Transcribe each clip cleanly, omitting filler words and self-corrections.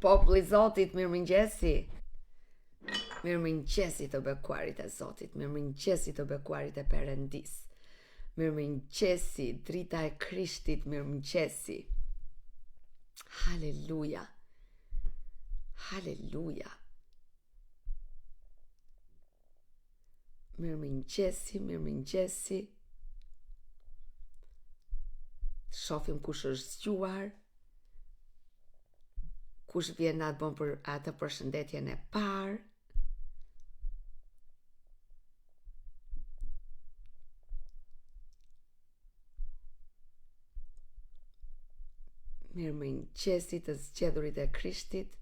Populli i Zotit, mirëmëngjesi. Mirëmëngjesi të bekuarit e Zotit, mirëmëngjesi të bekuarit e Perëndis. Mirëmëngjesi, drita e Krishtit, mirëmëngjesi. Haleluja. Haleluja. Mirëmëngjesi, mirëmëngjesi. Shohim kush është zgjuar. Kush vjen atë bon për atë përshëndetjen e parë. Mirëmëngjesi të zgjedhurit e Krishtit.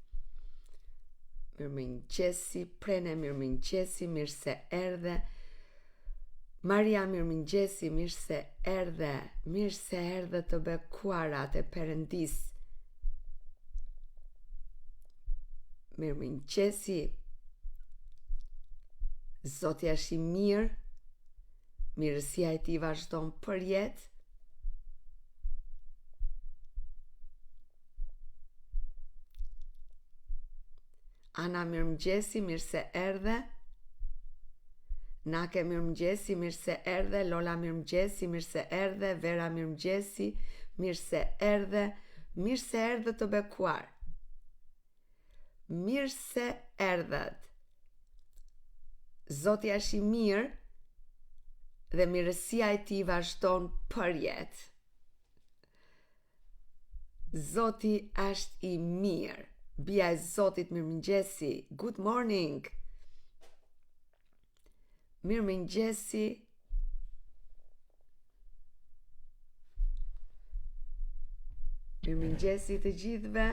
Mirëmëngjesi, Prene, mirëmëngjesi, mirë se erdhe. Maria, mirëmëngjesi, mirë se erdhe të bekuarat e Perëndis. Mirëmëngjesi. Zoti është i mirë. Mirësia e tij vazhdon për jetë. Ana, mirëmëngjesi, mirë se erdhe. Nake, mirëmëngjesi, mirë se erdhe. Lola, mirëmëngjesi, mirë se erdhe. Vera, mirëmëngjesi, mirë se erdhe. Mirë se erdhe të bekuar. Mirë se erdhet. Zoti është i mirë dhe mirësia e tij vazhdon për jetë. Zoti është i mirë. Bia e Zotit, mirëmëngjesi. Good morning. Mirëmëngjesi. Mirëmëngjesi të gjithëve.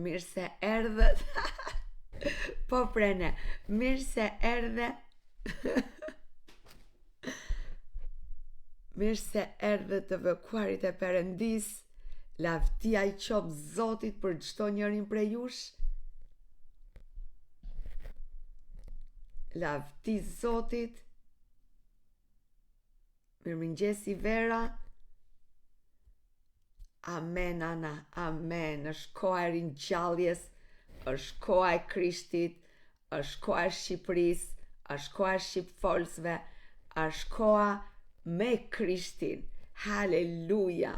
Mirë se erdhët. Po Prene, mirë se erdhe. Mirë se erdhe të bekuarit e Perëndis. Lavdia i qoftë Zotit për çdo njërin prej jush. Lavdi Zotit. Mirëmëngjesi Vera. Amen Ana, amen. Është koha e ringjalljes, është koha e Krishtit, është koha e Shqipërisë, është koha e shqipfolsve, është koha me Krishtin. Haleluja.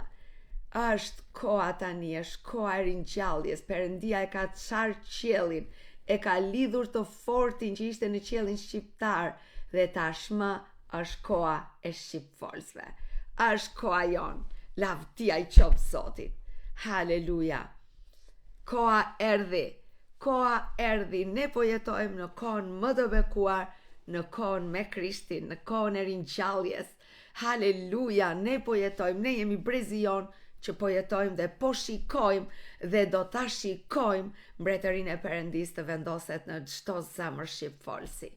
Është koha tani, është koha e ringjalljes. Perëndia e ka çarë qiellin, e ka lidhur të fortin që ishte në qiellin shqiptar dhe tashmë është koha e shqipfolsve. Është koha jon. Lavdia i qoftë Zotit. Haleluja. Koha erdhi. Koha erdhi. Ne po jetojmë në kohën më të bekuar, në kohën me Krishtin, në kohën e ringjalljes. Haleluja. Ne po jetojmë, ne jemi brezi jon që po jetojmë dhe po shikojmë dhe do ta shikojmë mbretërinë e Perëndis të vendoset në çdo zemër shqipfolsi.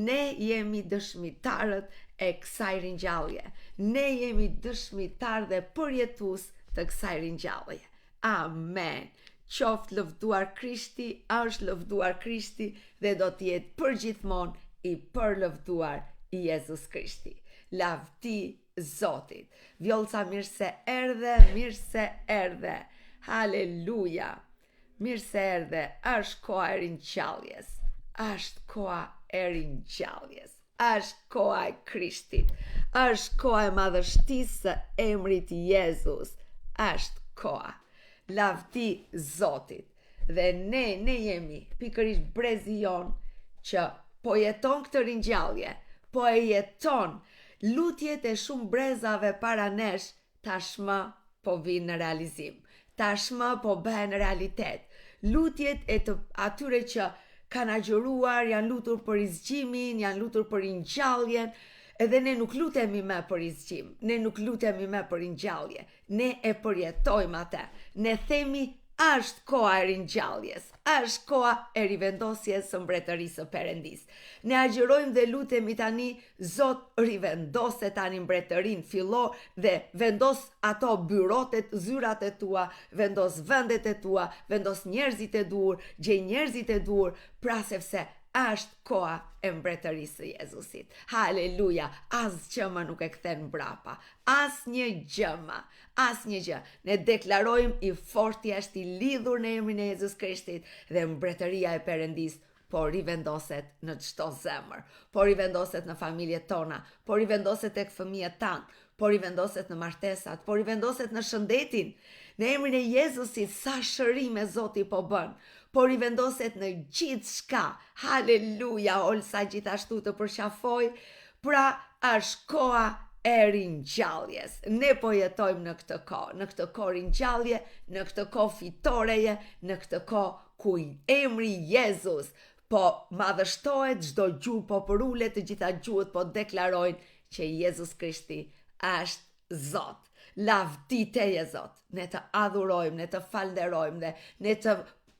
Ne jemi dëshmitarët e kësaj ringjallje. Ne jemi dëshmitar dhe përjetues të kësaj ringjallje. Amen. Qoftë lëvduar Krishti, është lëvduar Krishti dhe do të jetë përgjithmonë i përlëvduar i Jezus Krishti. Lavdi Zotit. Vjollca, mirë se erdhe, mirë se erdhe. Haleluja. Mirë se erdhe. Është koha e ringjalljes. Është koha e ringjalljes. Është koha e Krishtit. Është koha e madhështisë së emrit Jezus. Është koha. Lavdi Zotit. Dhe ne jemi pikërisht brezi jon që po jeton këtë ringjallje, po e jeton. Lutjet e shumë brezave para nesh tashmë po vinë në realizim. Tashmë po bëhen realitet. Lutjet e të atyre që kanë agjëruar, janë lutur për rizgjimin, janë lutur për ringjalljen, edhe ne nuk lutemi më për rizgjim, ne nuk lutemi më për ringjallje, ne e përjetojmë atë. Ne themi është koha e ringjalljes, është koha e rivendosjes së mbretërisë së Perëndis. Ne agjërojmë dhe lutemi tani, Zot rivendose tani mbretërinë, fillo dhe vendos ato byrotet, zyrat e tua, vendos vendet e tua, vendos njerëzit e dur, gjej njerëzit e dur, pra sepse është koha e mbretërisë së Jezusit. Haleluja, as gjëma nuk e kthen mbrapa, as një gjëma, as një gjë. Ne deklarojmë i forti është i lidhur në emrin e Jezus Krishtit dhe mbretëria e Perëndis po rivendoset në çdo zemër, po rivendoset në familjet tona, po rivendoset tek fëmijët tanë, po rivendoset në martesat, po rivendoset në shëndetin. Në emrin e Jezusit sa shërime Zoti po bën, po rivendoset në gjithë shka. Haleluja, Olsa gjithashtu të përqafoj, pra është koha e ringjalljes. Ne po jetojmë në këtë kohë ringjallje, në këtë kohë fitoreje, në këtë kohë ku emri Jezus po madhështohet, çdo gjuhë po përulet, të gjitha gjuhët po deklarojnë që Jezus Krishti është Zot. Lavditeje Zot, ne të adhurojmë, ne të falderojmë dhe ne të,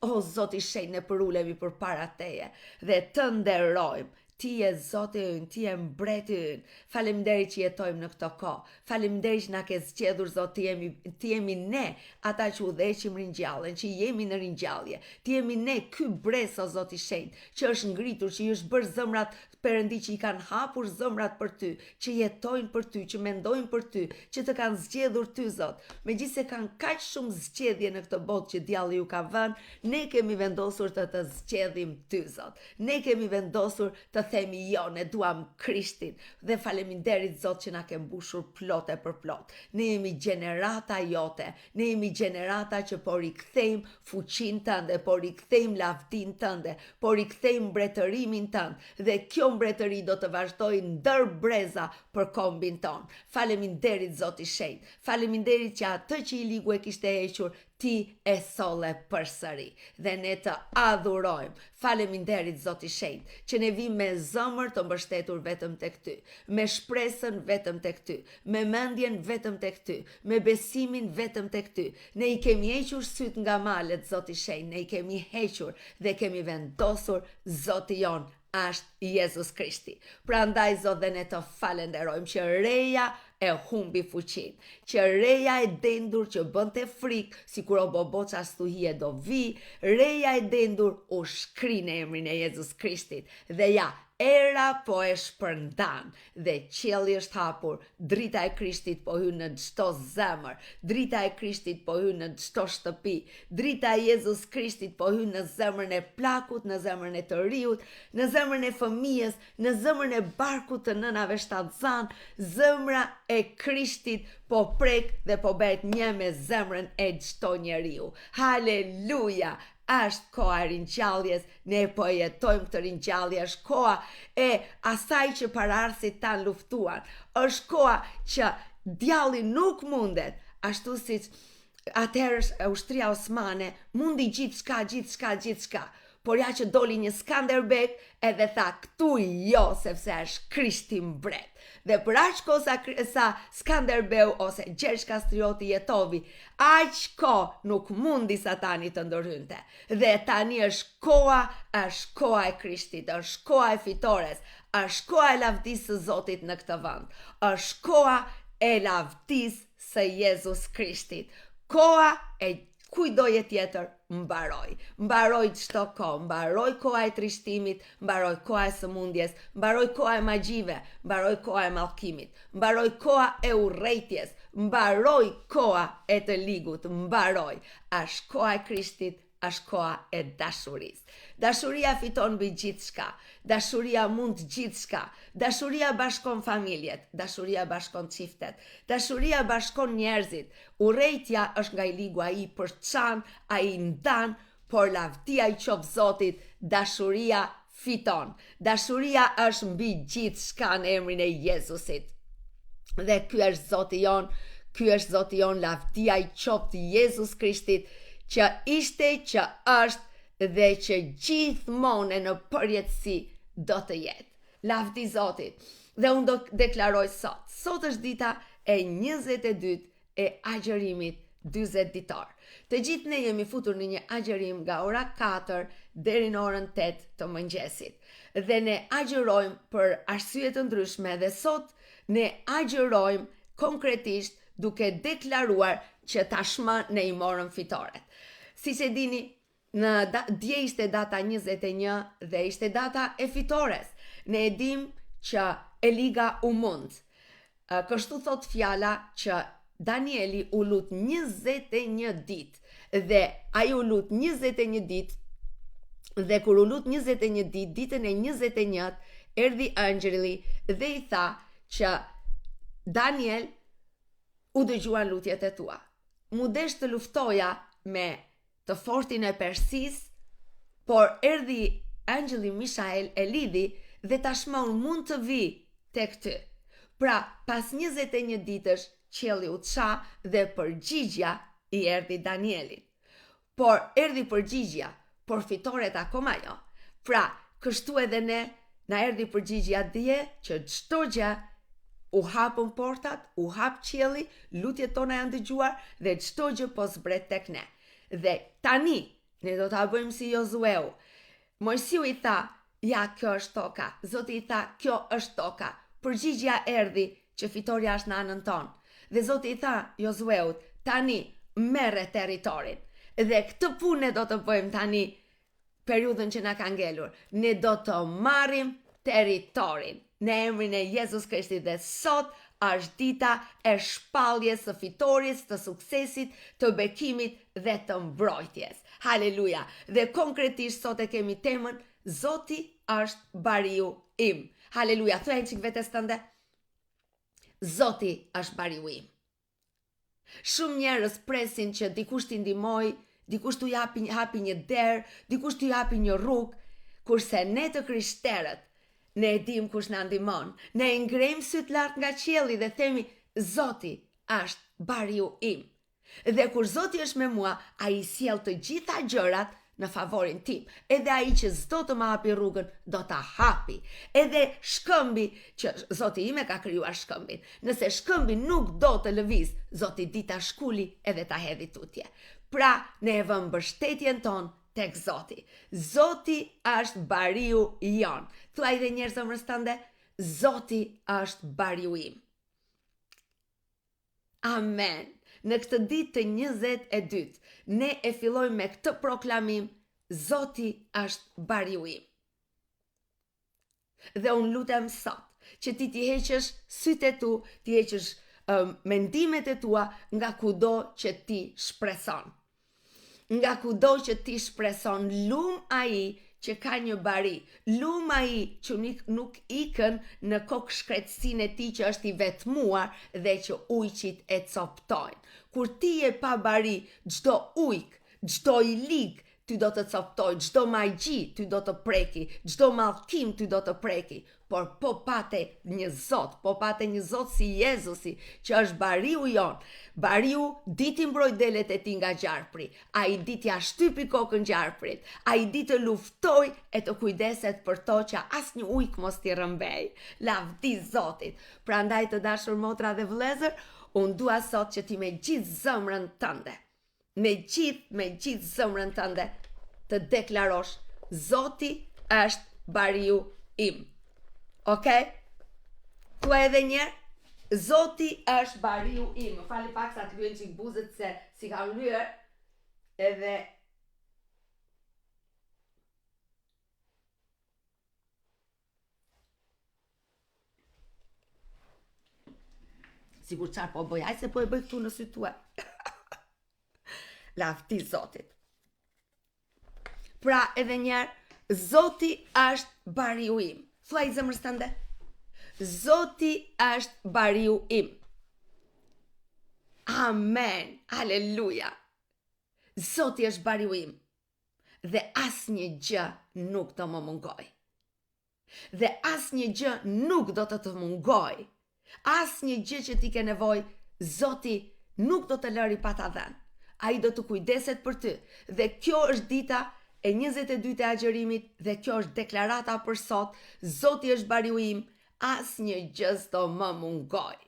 o Zot i shenjtë, ne përulemi përpara Teje dhe të nderojmë. Ti je Zoti ynë, ti je mbreti ynë. Faleminderit që jetojmë në këtë kohë. Faleminderit që na ke zgjedhur Zot, ti jemi ne ata që udhëheqim ringjalljen, që jemi në ringjallje. Ti jemi ne ky brez o Zot i shenjtë, që është ngritur, që i është bërë zëmrat Perëndi, që i kanë hapur zëmrat për ty, që jetojnë për ty, që mendojnë për ty, që të kanë zgjedhur ty Zot. Megjithse kanë kaq shumë zgjedhje në këtë botë që djalli ju ka vënë, ne kemi vendosur të zgjedhim ty Zot. Ne kemi vendosur të themi jo, ne duam Krishtin dhe faleminderit Zot që na ke mbushur plotë për plot. Ne jemi gjenerata jote, ne jemi gjenerata që po rikthejmë fuqinë tënde, po rikthejmë lavdinë tënde, po rikthejmë mbretërimin tënd dhe kjo mbretëri do të vazhdojë ndër breza për kombin ton. Faleminderit Zot i shenjtë. Faleminderit që atë që i ligu e kishte hequr, ti e solle përsëri dhe ne të adhurojmë. Faleminderit Zot i shenjtë, që ne vim me zëmër të mbështetur vetëm tek ty, me shpresën vetëm tek ty, me mendjen vetëm tek ty, me besimin vetëm tek ty. Ne i kemi hequr syt nga malet, Zot i shenjtë, ne i kemi hequr dhe kemi vendosur Zoti jon është Jezus Krishti. Prandaj Zot dhe ne të falenderojmë që reja e humbi fuqin, që reja e dendur që bënte frikë, sikur o boboqa stuhie do vi, reja e dendur u shkri në emrin e Jezus Krishtit dhe ja, era po e shpërndan dhe qielli është hapur, drita e Krishtit po hyn në çdo zemër, drita e Krishtit po hyn në çdo shtëpi, drita e Jezus Krishtit po hyn në zemrën e plakut, në zemrën e të riut, në zemrën e fëmijës, në zemrën e barkut të nënave shtatzan. Zemra e Krishtit po prek dhe po bëhet një me zemrën e çdo njeriu. Haleluja! Është koha e ringjalljes, ne po jetojmë këtë ringjallje, është koha e asaj që paraardhësit tanë luftuan, është koha që djalli nuk mundet, ashtu siç atëherë ushtria osmane mundi gjithçka, por ja që doli një Skanderbeg edhe tha këtu jo, sepse është Krishti mbret. Dhe për aq kohë sa Skanderbeu ose Gjergj Kastrioti jetovi, aq kohë nuk mundi Satani të ndërhynte. Dhe tani është koha e Krishtit, është koha e fitores, është koha e lavdisë së Zotit në këtë vend. Është koha e lavdisë së Jezus Krishtit. Koha e kujdoje tjetër mbaroj çdo kohë, mbaroj koha e trishtimit, mbaroj koha e sëmundjes, mbaroj koha e magjive, mbaroj koha e mallkimit, mbaroj koha e urrëties, mbaroj koha e të ligut, mbaroj. Është koha e Krishtit, është koha e dashurisë. Dashuria fiton mbi gjithçka. Dashuria mund gjithçka. Dashuria bashkon familjet, dashuria bashkon çiftet, dashuria bashkon njerëzit. Urrejtja është nga i ligu, ai përçan, ai ndan, por lavdia i qof Zotit, dashuria fiton. Dashuria është mbi gjithçka në emrin e Jezusit. Dhe ky është Zoti jon, lavdia i qoftë Jezus Krishtit, që ishte, që është dhe që gjithmonë në përjetësi do të jetë. Lavdi Zotit. Dhe unë do deklaroj sot. Sot është dita e 22 e agjërimit 40 ditor. Të gjithë ne jemi futur në një agjërim nga ora 4 deri në orën 8 të mëngjesit. Dhe ne agjërojmë për arsye të ndryshme dhe sot ne agjërojmë konkretisht duke deklaruar që tashmë ne i morëm fitoret. Siç e dini, dje ishte data 21 dhe ishte data e fitores. Ne e dim që Eliga u mund. Kështu thot fjala që Danieli u lut 21 ditë dhe ai u lut 21 ditë dhe kur u lut 21 ditë, ditën e 21 erdhi angjeli dhe i tha që Daniel u dëgjuan lutjet e tua. Mu desh të luftoja me të fortin e Persis, por erdhi angjeli Mishael e lidhi dhe tashmë unë mund të vi tek ty. Pra, pas 21 ditësh, qielli u qa dhe përgjigja i erdhi Danielit. Por erdhi përgjigja, por fitoret akoma jo. Pra, kështu edhe ne, na erdhi përgjigja dje që çdo gjë u hapën portat, u hap qielli, lutjet tona janë dëgjuar dhe çdo gjë po zbret tek ne. Dhe tani ne do ta bëjmë si Josueu. Mojsiu i tha, ja, kjo është toka. Zoti i tha, kjo është toka. Përgjigja erdhi që fitoria është në anën tonë. Dhe Zoti i tha Josueut, tani merre territorin. Dhe këtë punë ne do të bëjmë tani periudhën që na ka ngelur. Ne do të marrim territorin në emrin e Jezus Krishtit dhe sot është dita e shpalljes së fitories, të suksesit, të bekimit dhe të mbrojtjes. Haleluja! Dhe konkretisht sot e kemi temën Zoti është bariu im. Haleluja! Thuaj çik vetes tënde. Zoti është bariu im. Shumë njerëz presin që dikush t'i ndihmoj, dikush t'u hapi një derë, dikush t'u hapi një rrugë, kurse ne të krishterët ne e dim kush na ndihmon. Ne e ngrejmë syt lart nga qielli dhe themi Zoti është bariu im. Dhe kur Zoti është me mua, ai sjell të gjitha gjërat në favorin tim. Edhe ai që s'do të më hapi rrugën, do ta hapi. Edhe shkëmbi që Zoti im e ka krijuar shkëmbin. Nëse shkëmbi nuk do të lëviz, Zoti di ta shkuli edhe ta hedhi tutje. Pra, ne e vëmë mbështetjen tonë tek Zoti. Zoti është bariu jon. Thuaj dhe njerëz zemrës tënde, Zoti është bariu im. Amen. Në këtë ditë të 22, ne e fillojmë me këtë proklamim, Zoti është bariu im. Dhe unë lutem sot që ti t'i heqësh sytë e tu, t'i heqësh mendimet e tua nga kudo që ti shpreson. Nga kudo që ti shpreson, lum ai që ka një bari, lum ai që nuk ikën në kokë shkretësinë e tij që është i vetmuar dhe që ujqit e coptojnë. Kur ti je pa bari, çdo ujk, çdo i lig ty do të coptoj, çdo magji ty do të preki, çdo mallkim ty do të preki. Por po pate një Zot si Jezusi, që është bariu jon. Bariu di t'i mbroj delet e ti nga gjarpri, a i di t'ja shtypi kokën gjarprit, a i di të luftoj e të kujdeset për to që as një ujk mos t'i rëmbej. Lavdi Zotit. Prandaj të dashur motra dhe vëllezër, unë dua sot që ti me gjithë zemrën tënde, me gjithë zemrën tënde, të deklarosh, Zoti është bariu im. Okej? Thua edhe njerë, Zoti është bariu im. Më fali pak sa të lyen çik buzët se si kam lyer, edhe sigur qarë po bëj, aj se po e bëj këtu në sytë tua. Lavdi Zotit. Pra edhe njerë, Zoti është bariu im. Thuaj zemrës tënde. Zoti është bariu im. Amen. Aleluja. Zoti është bariu im. Dhe asnjë gjë nuk do më mungoj. Dhe asnjë gjë nuk do të mungoj. Asnjë gjë që ti ke nevojë, Zoti nuk do të lëri pa ta dhënë. Ai do të kujdeset për ty. Dhe kjo është dita e 22 e agjërimit dhe kjo është deklarata për sot. Zoti është bariu im, asnjë gjë s'do më mungoj.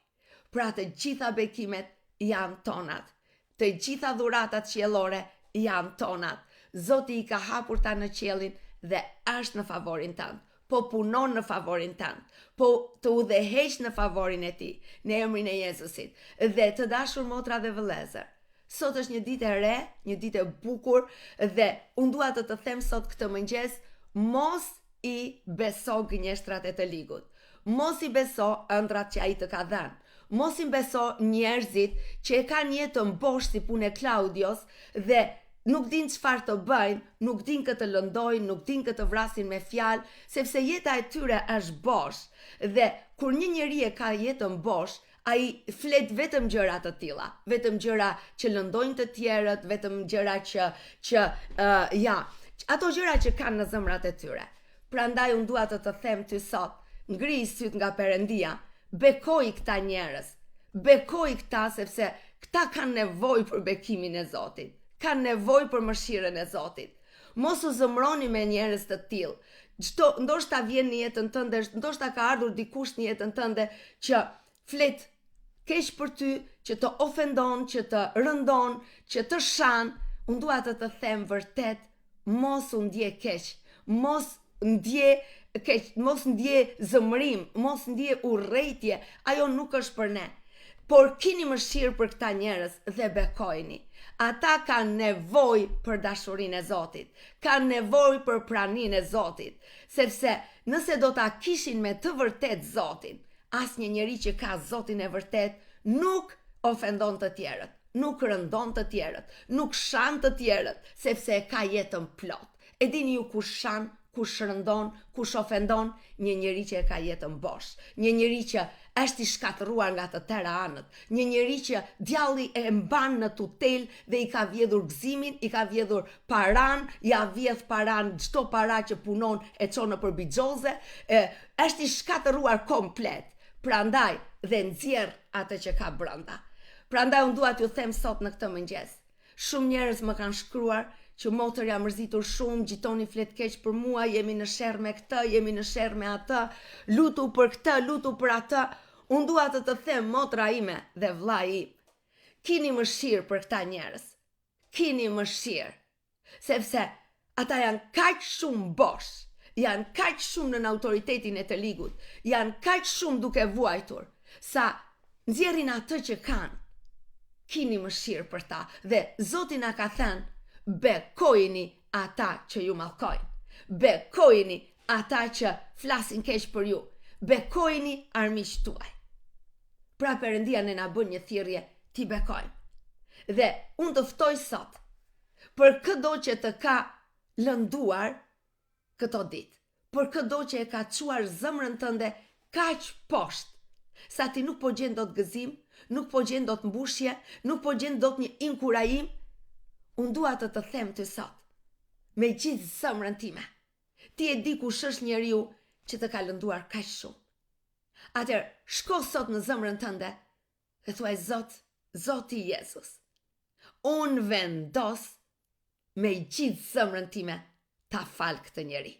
Pra të gjitha bekimet janë tonat. Të gjitha dhuratat qiellore janë tonat. Zoti i ka hapur ta në qiellin dhe është në favorin tënd. Po punon në favorin tënd. Po të udhëheq në favorin e tij, në emrin e Jezusit. Dhe të dashur motra dhe vëllezër, Sot është një ditë e re, një ditë e bukur dhe unë dua të them sot këtë mëngjes, mos i beso gënjeshtrat e të ligut. Mos i beso ëndrat që ai të ka dhënë. Mos i beso njerëzit që e kanë jetën bosh si punë Klaudios dhe nuk din çfarë të bëjnë, nuk din këtë lëndojnë, nuk din këtë vrasin me fjalë, sepse jeta e tyre është bosh. Dhe kur një njeri e ka jetën bosh, ai flet vetëm gjëra të tilla, vetëm gjëra që lëndojnë të tjerët, vetëm gjëra që ato gjëra që kanë në zemrat e tyre. Prandaj unë dua të them ty sot, ngri syt nga Perëndia, bekoj këta njerëz, bekoj këta sepse këta kanë nevojë për bekimin e Zotit, kanë nevojë për mëshirën e Zotit. Mos u zëmroni me njerëz të tillë. Ndoshta vjen në jetën tënde, ndoshta ka ardhur dikush në jetën tënde që flet keq për ty, që të ofendon, që të rëndon, që të shan. Unë dua të them vërtet, mos u ndje keq, mos ndje zëmrim, mos ndje urrëtie, ajo nuk është për ne. Por keni mëshirë për këta njerëz dhe bekojini. Ata kanë nevojë për dashurinë e Zotit, kanë nevojë për praninë e Zotit, sepse nëse do ta kishin me të vërtet Zotin, asnjë njeri që ka Zotin e vërtet nuk ofendon të tjerët, nuk rëndon të tjerët, nuk shan të tjerët, sepse e ka jetën plot. E dini ju kush shan, kush rëndon, kush ofendon? Një njeri që e ka jetën bosh, një njeri që është i shkatëruar nga të tëra anët, një njeri që djalli e mban në tutel dhe i ka vjedhur gëzimin, i ka vjedhur paran, ja vjedh paran, çdo para që punon e çon në përbixhoze, është i shkatëruar komplet. Prandaj dhe nxjerr atë që ka brenda. Prandaj unë dua t'ju them sot në këtë mëngjes. Shumë njerëz më kanë shkruar që motër jam mërzitur shumë, gjitoni flet keq për mua, jemi në sherr me këtë, jemi në sherr me atë, lutu për këtë, lutu për atë. Unë dua të them motra ime dhe vlla im, kini mëshirë për këta njerëz. Kini mëshirë, sepse ata janë kaq shumë bosh, janë kaq shumë në autoritetin e të ligut, janë kaq shumë duke vuajtur, sa nxjerrin atë që kanë. Kini mëshirë për ta dhe Zoti na ka thënë, bekojini ata që ju mallkojnë, bekojini ata që flasin keq për ju, bekojini armiqtë tuaj. Pra Perëndia ne na bën një thirrje ti bekojmë. Dhe unë të ftoj sot për çdo që të ka lënduar këto ditë, për çdo që e ka çuar zemrën tënde kaq poshtë, sa ti nuk po gjen dot gëzim, nuk po gjen dot mbushje, nuk po gjen dot një inkurajim. Unë dua të them ty sot, me gjithë zemrën time, ti e di kush është njeriu që të ka lënduar kaq shumë. Atëherë, shko sot në zemrën tënde dhe thuaj Zoti Jezus, unë vendos me gjithë zemrën time ta fal këtë njeri.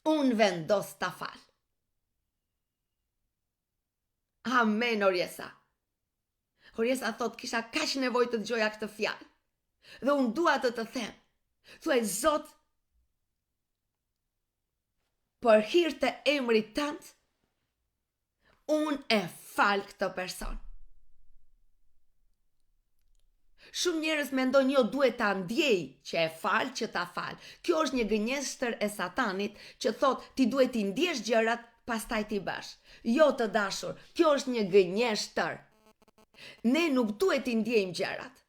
Unë vendos ta fal. Amen, Oriesa. Oriesa thot, kisha kaq nevojë të dëgjoja këtë fjalë. Dhe unë dua të them. Thuaj Zot, për hir të emrit tënd, unë e fal këtë person. Shumë njerëz mendojnë jo duhet ta ndjej që e fal, që ta fal. Kjo është një gënjeshtër e Satanit që thot ti duhet t'i ndjesh gjërat, pastaj t'i bësh. Jo të dashur, kjo është një gënjeshtër. Ne nuk duhet t'i ndjejmë gjërat.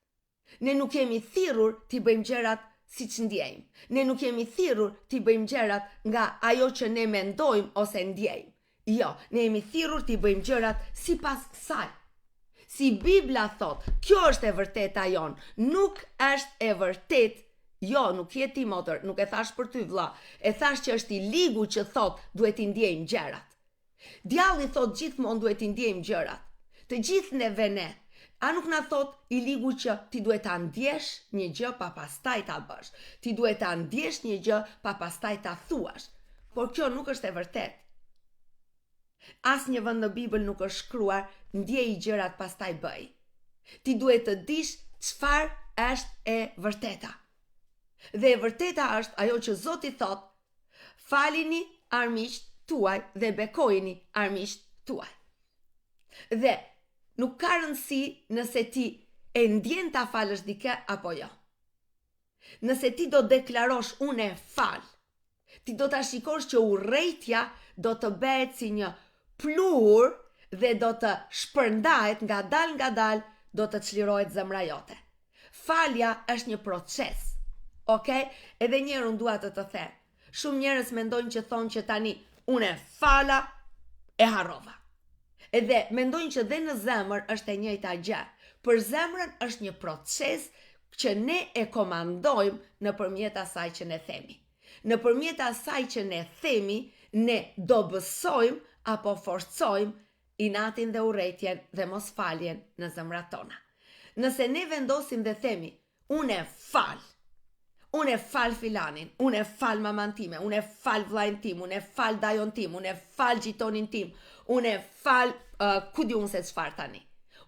Ne nuk jemi thirrur t'i bëjmë gjërat siç ndjejmë. Ne nuk jemi thirrur t'i bëjmë gjërat nga ajo që ne mendojmë ose ndjejmë. Jo, ne jemi thirrur t'i bëjmë gjërat sipas kësaj. Si Bibla thot, kjo është e vërteta jon, nuk është e vërtet. Jo, nuk je ti motër, nuk e thash për ty vlla, e thash që është i ligu që thot duhet t'i ndjejmë gjërat. Djalli thot gjithmonë duhet t'i ndjejmë gjërat. Të gjithë neve ne. A nuk na thot i ligu që ti duhet ta ndjesh një gjë pa pastaj ta bësh. Ti duhet ta ndjesh një gjë pa pastaj ta thuash. Por kjo nuk është e vërtet. Asnjë vend në Bibël nuk është shkruar ndjej gjërat pastaj bëj. Ti duhet të dish çfarë është e vërteta. Dhe e vërteta është ajo që Zoti thot, falini armiqt tuaj dhe bekojini armiqt tuaj. Dhe nuk ka rëndësi nëse ti e ndjen ta falësh dikë apo jo. Nëse ti do deklarosh unë e fal, ti do ta shikosh që urrejtja do të bëhet si një plur dhe do të shpërndahet nga dal, do të çlirohet zemra jote. Falja është një proces, okay? Edhe një herë unë dua të them. Shumë njerëz mendojnë që thonë që tani unë e fala e harrova. Edhe mendojnë që dhe në zemër është e njëjta gjë. Për zemrën është një proces që ne e komandojmë nëpërmjet asaj që ne themi. Nëpërmjet asaj që ne themi, ne dobësojmë apo forcojmë inatin dhe urrejtjen dhe mosfaljen në zemrat tona. Nëse ne vendosim dhe themi, unë e fal filanin, unë e fal maman time, unë e fal vllajin tim, unë e fal dajon tim, unë e fal gjitonin tim, unë e fal ku di unë se çfarë tani.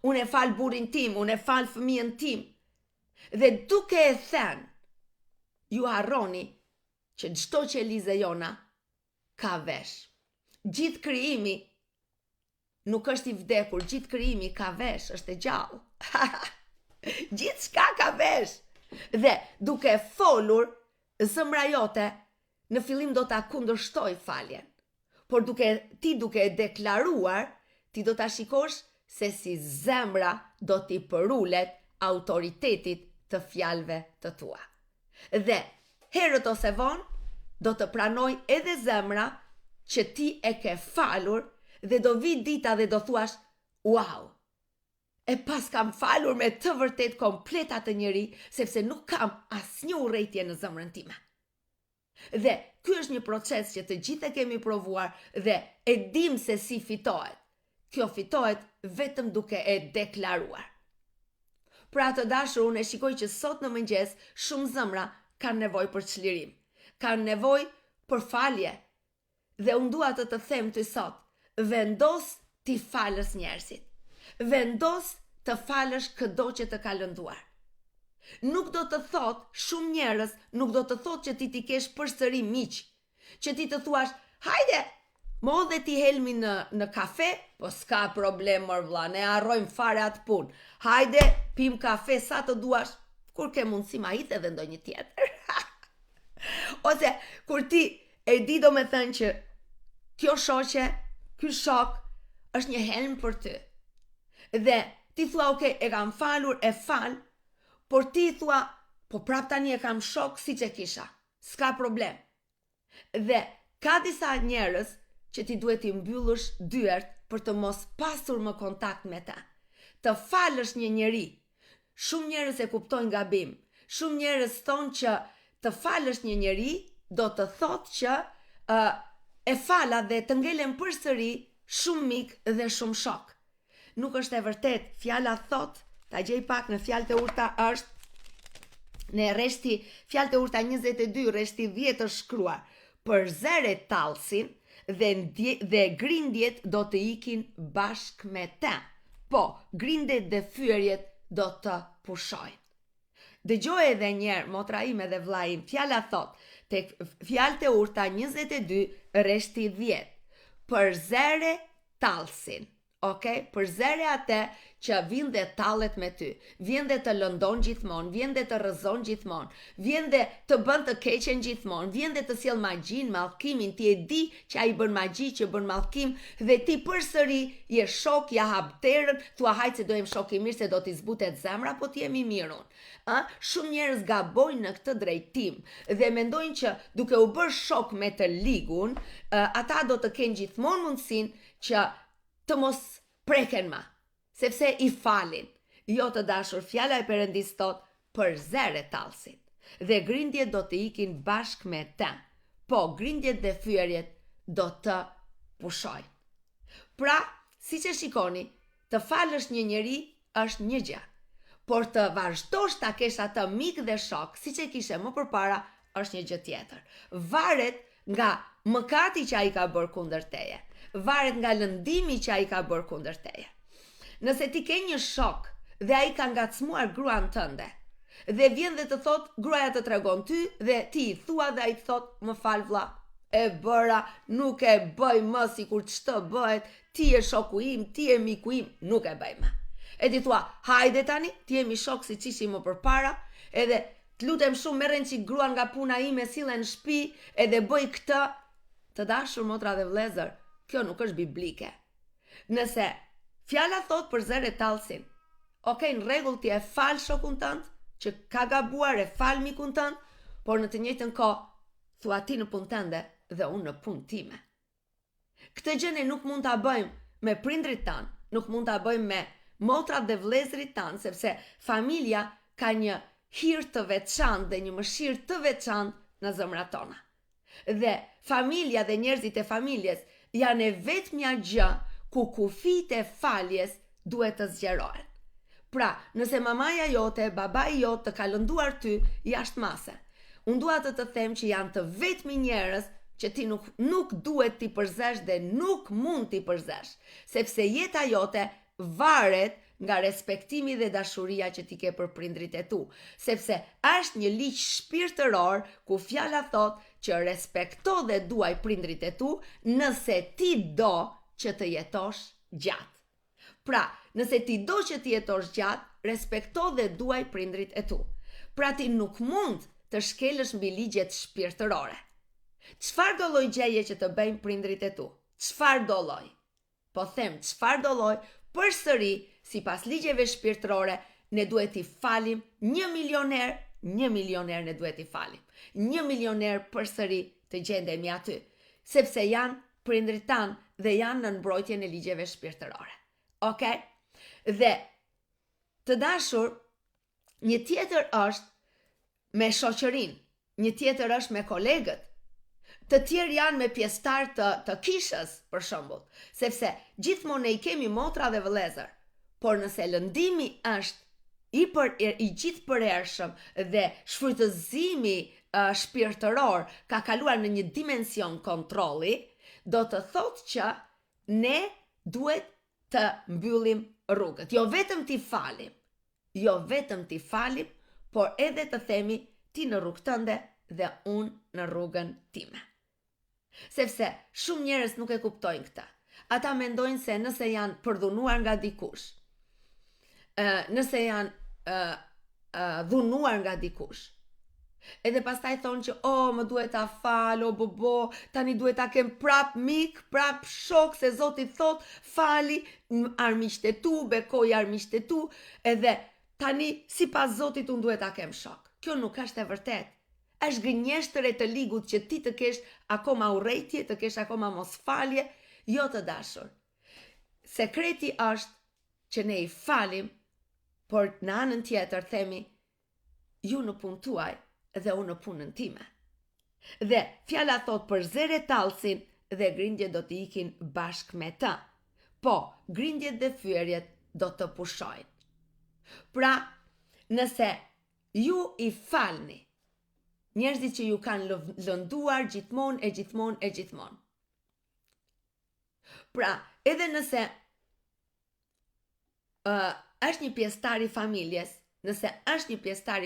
Unë e fal burrin tim, unë e fal fëmijën tim. Dhe duke e thënë, ju harroni që çdo që Elize jona ka vesh. Gjithë krijimi nuk është i vdekur, gjithë krijimi ka vesh, është e gjallë. Gjithë shka ka vesh. Dhe duke folur, zemra jote në fillim do ta kundërshtoj faljen. Por duke e deklaruar, ti do ta shikosh se si zemra do t'i përulet autoritetit të fjalëve të tua. Dhe herët ose vonë do të pranoj edhe zemra që ti e ke falur dhe do vi dita dhe do thuash, wow, e pas kam falur me të vërtet kompleta të njëri, sepse nuk kam asnjë urrejtje në zemrën time. Dhe ky është një proces që të gjithë e kemi provuar dhe e dim se si fitohet. Kjo fitohet vetëm duke e deklaruar. Pra të dashur, unë e shikoj që sot në mëngjes shumë zemra kanë nevojë për çlirim, kanë nevojë për falje. Dhe unë dua të them ty sot, vendos ti falësh njerëzit. Vendos të falësh çdo që të ka lënduar. Nuk do të thot, shumë njerëz nuk do të thot që ti kesh përsëri miq, që ti të thuash, hajde, mo dhe ti helmi në kafe, po s'ka problem mor vlla, ne harrojmë fare atë punë. Hajde, pim kafe sa të duash, kur ke mundësi ma hite dhe ndonjë tjetër. Ose kur ti e di do me thënë që kjo shoqe, ky shok është një helm për ty. Dhe ti thua, okay, e kam falur, e fal, por ti thua, po prap tani e kam shok si që kisha, s'ka problem. Dhe ka disa njerëz që ti duhet i mbyllësh dyert për të mos pasur më kontakt me ta. Të falësh një njeri, shumë njerëz e kuptojnë gabim, shumë njerëz thonë që të falësh një njeri do të thotë që e fala dhe të ngelen përsëri shumë mik dhe shumë shok. Nuk është e vërtet, fjala thot, ta gjej pak në fjalët e urta është në rreshti, fjalët e urta 22, rreshti 10 është shkruar, për zere tallsin dhe grindjet do të ikin bashk me te, po grindjet dhe fyerjet do të pushojnë. Dëgjoj edhe njerë, motra ime dhe vlla im, fjala thot, tek fjalët e urta 22, rreshti 10, për zere tallsin. Okay? Për zere atë që vjen dhe tallet me ty, vjen dhe të lëndon gjithmonë, vjen dhe të rrëzon gjithmonë, vjen dhe të bën të keqen gjithmonë, vjen dhe të sjell magjin, mallkimin, ti e di që ai bën magji, që bën mallkim dhe ti përsëri je shok, ja hap terën, thua hajt se do jem shok i mirë se do t'i zbutet zemra, po ti jemi mirun. Shumë njerëz gabojnë në këtë drejtim dhe mendojnë që duke u bërë shok me të ligun, ata do të kenë gjithmonë mundësinë që të mos preken ma, sepse i falin. Jo të dashur, fjala e Perëndis thot për zere tallsin, dhe grindjet do të ikin bashk me te, po grindjet dhe fyerjet do të pushojnë. Pra, si që shikoni, të falësh një njeri është një gjë, por të vazhdosh ta kesh atë mik dhe shok, si që kishe më përpara, është një gjë tjetër. Varet nga mëkati që ai ka bërë kundër teje. Varet nga lëndimi që ai ka bërë kundër teje. Nëse ti ke një shok dhe ai ka ngacmuar gruan tënde, dhe vjen dhe të thot, gruaja të tregon ty dhe ti i thua dhe ai të thot, më fal vlla, e bëra, nuk e bëj më sikur ç'të bëhet, ti je shoku im, ti je miku im, nuk e bëj më. E ti thua, hajde tani, ti jemi shok si që ishim më përpara, edhe të lutem shumë merren që gruan nga puna ime, sille në shtëpi, edhe bëj këtë. Të dashur motra dhe vëllezër, kjo nuk është biblike. Nëse fjala thot për zër e tallsin, okej, në rregull ti e fal shokun tënd që ka gabuar, e fal mikun tënd, por në të njëjtën kohë thua ti në punë tënde dhe unë në punë time. Këtë gjë ne nuk mund ta bëjmë me prindrit tanë, nuk mund ta bëjmë me motrat dhe vëllezërit tanë, sepse familja ka një hir të veçantë dhe një mëshirë të veçantë në zemrat tona. Dhe familja dhe njerëzit e familjes janë e vetmja gjë ku kufit e faljes duhet të zgjerohen. Pra, nëse mamaja jote, babai jot të ka lënduar ty jashtë mase, unë dua të them që janë të vetmi njerëz që ti nuk duhet t'i përzesh dhe nuk mund t'i përzesh, sepse jeta jote varet nga respektimi dhe dashuria që ti ke për prindrit e tu, sepse është një ligj shpirtëror ku fjala thot që respekto dhe duaj prindrit e tu nëse ti do që të jetosh gjatë. Pra, nëse ti do që të jetosh gjatë, respekto dhe duaj prindrit e tu. Pra ti nuk mund të shkelësh mbi ligjet shpirtërore. Çfarë do lloj gjeje që të bëjmë prindrit e tu? Çfarë do lloj? Po them, çfarë do lloj? Përsëri, sipas ligjeve shpirtërore, ne duhet t'i falim 1 milioner ne duhet t'i falim. 1 milioner përsëri të gjendemi aty, sepse janë prindrit tanë dhe janë në mbrojtjen e ligjeve shpirtërore. Okej? Dhe të dashur, një tjetër është me shoqërinë, një tjetër është me kolegët. Të tjerë janë me pjesëtar të kishës, për shembull, sepse gjithmonë ne i kemi motra dhe vëllezër, por nëse lëndimi është i gjithëpërhershëm dhe shfrytëzimi shpirtëror ka kaluar në një dimension kontrolli, do të thotë që ne duhet të mbyllim rrugët. Jo vetëm t'i falim, por edhe të themi ti në rrugën tënde dhe unë në rrugën time. Sepse shumë njerëz nuk e kuptojnë këtë. Ata mendojnë se nëse janë përdhunuar nga dikush, nëse janë dhunuar nga dikush, edhe pastaj thonë që më duhet ta fal, tani duhet ta kem prap mik, prap shok, se Zoti thot, fali armiqtë e tu, bekoj armiqtë e tu, edhe tani sipas Zotit unë duhet ta kem shok. Kjo nuk është e vërtetë. Është gënjeshtër e të ligut që ti të kesh akoma urrejtje, të kesh akoma mosfalje, jo të dashur. Sekreti është që ne i falim, por në anën tjetër themi, ju në punën tuaj dhe unë në punën time. Dhe fjala thot për zër e tallsin dhe grindjet do të ikin bashkë me të. Po, grindjet dhe fyerjet do të pushojnë. Pra, nëse ju i falni njerëzit që ju kanë lënduar gjithmonë. Pra, edhe nëse është një pjesëtar i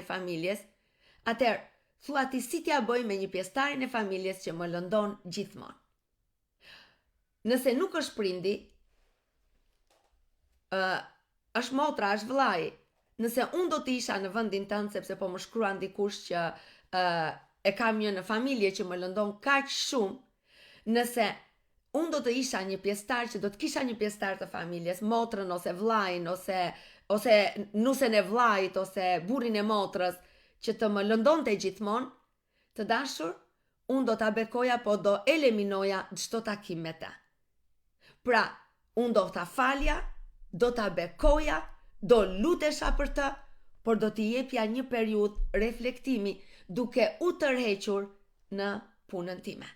familjes, atëherë thua ti si t'ja bëj me një pjesëtarin e familjes që më lëndon gjithmonë. Nëse nuk është prindi, është motra, është vllai. Nëse unë do të isha në vendin tënd, sepse po më shkruan dikush që e kam një në familje që më lëndon kaq shumë, nëse unë do të isha një pjesëtar që do të kisha një pjesëtar të familjes, motrën ose vllajin ose nusen e vllajit ose burrin e motrës që të më lëndonte gjithmonë, të dashur, unë do ta bekoja, po do eliminoja çdo takim me të. Pra, unë do ta falja, do ta bekoja, do lutesha për të, por do t'i jepja një periudhë reflektimi duke u tërhequr në punën time.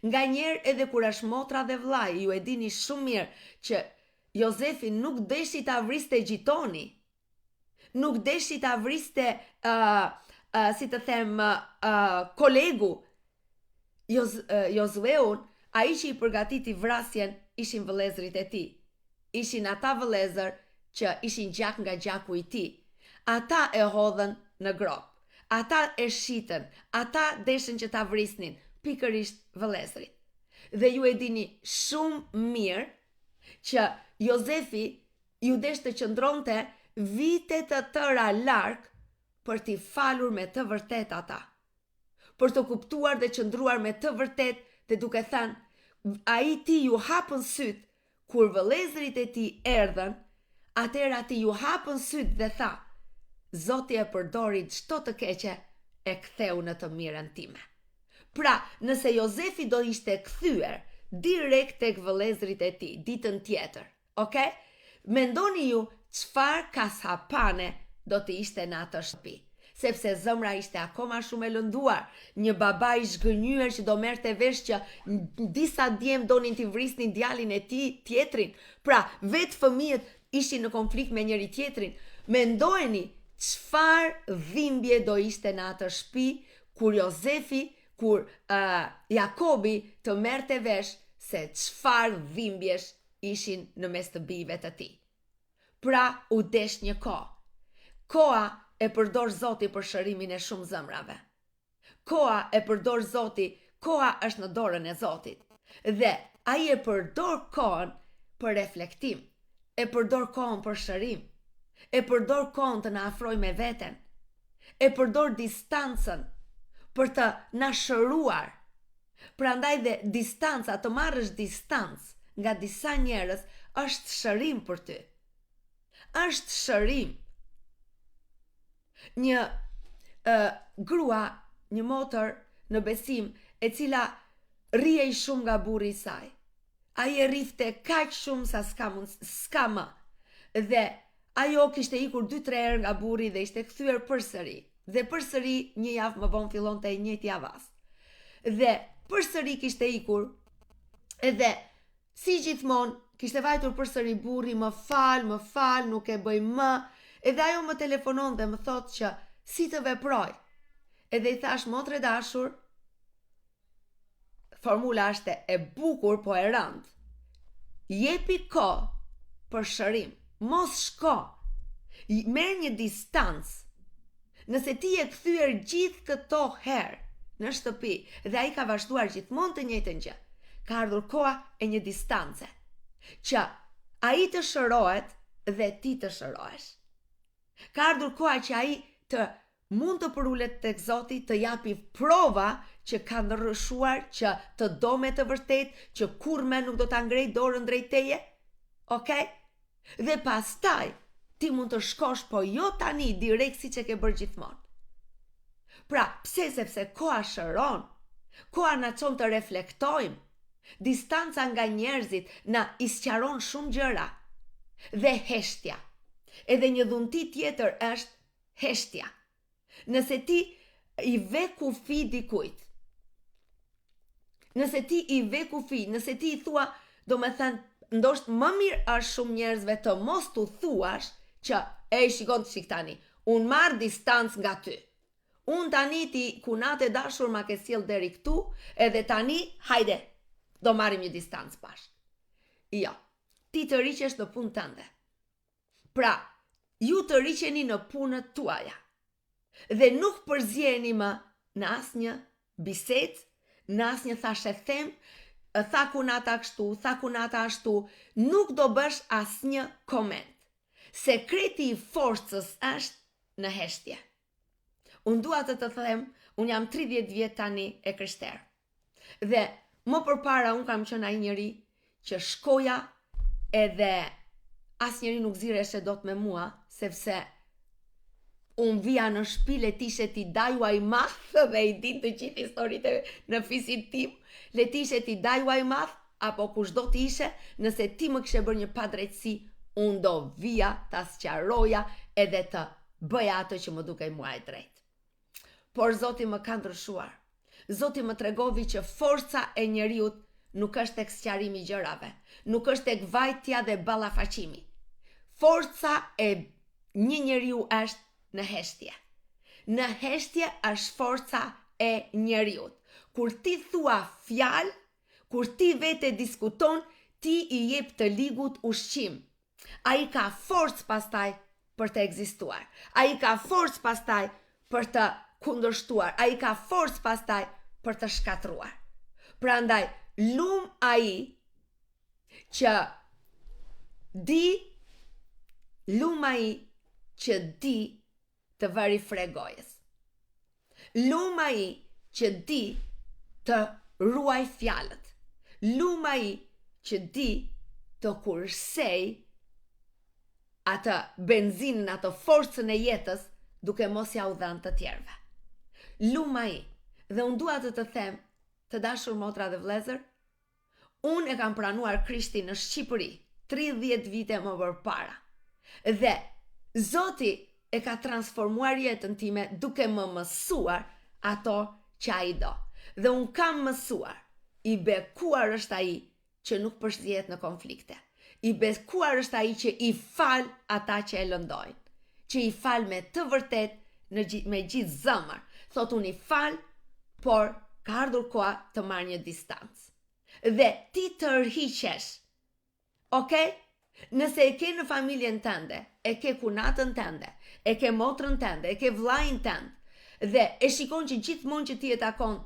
Nga njerë edhe kur është motra dhe vllai, ju e dini shumë mirë që Jozefi nuk deshi ta vriste Gjitoni, nuk deshi ta vriste, kolegu. Jozueun, ai që i përgatiti vrasjen, ishin vëllezërit e tij. Ishin ata vëllezër që ishin gjak nga gjaku i tij. Ata e hodhën në grop. Ata e shitën, ata deshin që ta vrisnin, pikërisht vëllezërit. Dhe ju e dini shumë mirë që Jozefi ju desh të qëndronte vite të tëra larg për t'i falur me të vërtet ata. Për të kuptuar dhe qëndruar me të vërtet dhe duke thënë, ai ti ju hapën syt, kur vëllezërit e ti erdhën, atëherë ti ju hapën syt dhe tha, Zoti e përdori çdo të keqe e ktheu në të mirën time. Pra, nëse Jozefi do ishte kthyer direkt tek vëllezërit e tij ditën tjetër, okay? Mendoni ju çfarë kasapane do të ishte në atë shtëpi, sepse zemra ishte akoma shumë e lënduar, një baba i zhgënjyer që do merrte vesh që disa djem donin t'i vrisnin djalin e tij tjetrin, pra vetë fëmijët ishin në konflikt me njëri tjetrin. Mendojeni çfarë dhimbje do ishte në atë shtëpi kur Jozefi, kur Jakobi të merrte vesh se çfarë dhimbjesh ishin në mes të bijve të tij. Pra u desh një kohë. Koha e përdor Zoti për shërimin e shumë zemrave. Koha e përdor Zoti, koha është në dorën e Zotit. Dhe ai e përdor kohën për reflektim, e përdor kohën për shërim, e përdor kohën të na afroj me veten, e përdor distancën për të na shëruar. Prandaj dhe distanca, të marrësh distancë nga disa njerëz është shërim për ty. Është shërim. Një grua, një motër në besim, e cila rriej shumë nga burri i saj. Ai e rrifte kaq shumë sa s'ka më. Dhe ajo kishte ikur 2-3 herë nga burri dhe ishte kthyer përsëri. Dhe përsëri një javë më vonë fillonte e njëjti avas. Dhe përsëri kishte ikur, edhe si gjithmonë kishte vajtur përsëri burri, më fal, nuk e bëj më. Edhe ajo më telefonon dhe më thot që si të veproj. Edhe i thash, motre dashur, formula është e bukur po e rënd. Jepi kohë për shërim, mos shko. Merr një distancë. Nëse ti je kthyer gjithë këto herë në shtëpi dhe ai ka vazhduar gjithmonë të njëjtën gjë, ka ardhur koha e një distance, që ai të shërohet dhe ti të shërohesh. Ka ardhur koha që ai të mund të përulet tek Zoti, të japi prova që ka ndryshuar, që të do me të vërtet, që kurrë nuk do ta ngrej dorën drejt teje. Okay? Dhe pastaj ti mund të shkosh, po jo tani direkt siç e ke bërë gjithmonë. Pra, pse? Sepse koha shëron, koha na çon të reflektojmë, distanca nga njerëzit na isqaron shumë gjëra. Dhe heshtja. Edhe një dhunti tjetër është heshtja. Nëse ti i ve kufi dikujt, nëse ti i thua, do me thënë, ndoshtë më mirë është shumë njerëzve të mos të thuash që, shikon të shik tani, unë marr distancë nga ty. Unë tani ti kunate dashur ma ke sjell deri këtu, edhe tani, hajde, do marrim një distancë bashkë. Jo, ti të riqesh në punë tënde. Pra, ju të riqeni në punët tuaja. Dhe nuk përzjeni më në asnjë bisedë, në asnjë thashë them, tha kunata kështu, tha kunata ashtu, nuk do bësh asnjë koment. Sekreti i forcës është në heshtje. Unë dua të them, unë jam 30 vjet tani e krishterë. Dhe më përpara unë kam qenë ai njeri që shkoja edhe asnjëri nuk zireshe dot me mua, sepse unë vija në shtëpi, Letishe ti dajua i math, dhe i din të gjithë historitë në fisit tim, Letishe ti dajua i math, apo kushdo të ishe, nëse ti më kishe bërë një padrejtësi, unë do vija, ta sqaroja edhe të bëja atë që më dukej mua e drejtë. Por Zoti më ka ndryshuar. Zoti më tregovi që forca e njeriut nuk është tek sqarimi i gjërave, nuk është tek vajtja dhe ballafaqimi. Forca e një njeriu është në heshtje. Në heshtje është forca e njeriut. Kur ti thua fjalë, kur ti vete diskuton, ti i jep të ligut ushqim. Ai ka forcë pastaj për të ekzistuar. Ai ka forcë pastaj për të kundërshtuar. Ai ka forcë pastaj për të shkatruar. Prandaj, lum ai që di Lumai që di të vari fregojës. Lumai që di të ruaj fjalët. Lumai që di të kursej atë benzinën, atë forcën e jetës, duke mos ja u dhënë të tjerëve. Lumai, dhe unë dua të them, të dashur motra dhe vëllezër, unë e kam pranuar Krishtin në Shqipëri 30 vite më përpara. Dhe Zoti e ka transformuar jetën time duke më mësuar ato që ai do. Dhe unë kam mësuar, i bekuar është ai që nuk përzihet në konflikte. I bekuar është ai që i fal ata që e lëndojnë, që i fal me të vërtet, me gjithë zemër. Thot unë i fal, por ka ardhur koha të marrë një distancë. Dhe ti të rhiqesh. Okej? Nëse e ke në familjen tënde, e ke kunatën tënde, e ke motrën tënde, e ke vllajin tënd, dhe e shikon që gjithmonë që ti e takon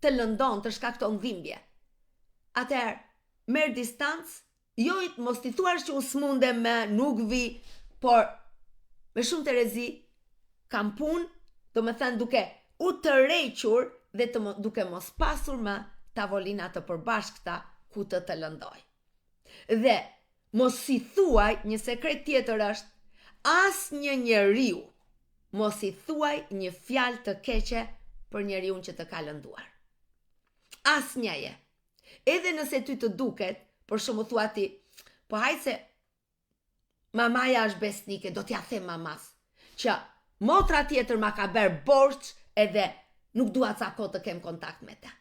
të lëndon, të shkakton dhimbje, atëherë merr distancë, jo mos t'i thuash që unë s'mundem me, nuk vi, por me shumë terezi kam punë, do me thënë duke u të requr dhe duke mos pasur më tavolina të përbashkëta ku të lëndoj. Dhe mos i thuaj, një sekret tjetër është, as një njeriu, mos i thuaj një fjalë të keqe për njeriun që të ka lënduar. As njeje. Edhe nëse ty të duket, për shumë thua ti, po hajtë se mamaja është besnike, do t'ja them mamas, që motra tjetër ma ka bërë borç edhe nuk dua ca kohë të kem kontakt me te.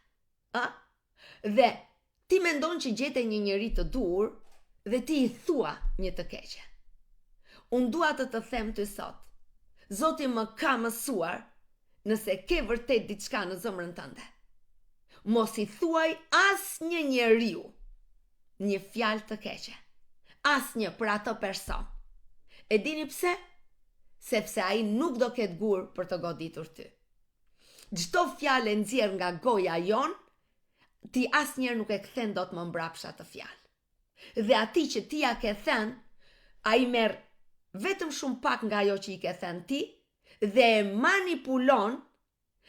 Dhe ti mendon që gjete një njeri të dur dhe ti i thua një të keqe. Unë dua të them të sot, Zoti më ka mësuar nëse ke vërtet diçka në zemrën tënde. Mos i thuaj as një njeriu një fjalë të keqe. As një për ato person. E dini pse? Sepse ai nuk do ketë gur për të goditur ty. Çdo fjalë nxjerr nga goja jon, ti asnjëherë nuk e kthen dot më mbrapsht atë fjalë. Dhe ati që ti ja ke thënë, ai merr vetëm shumë pak nga ajo që i ke thënë ti dhe e manipulon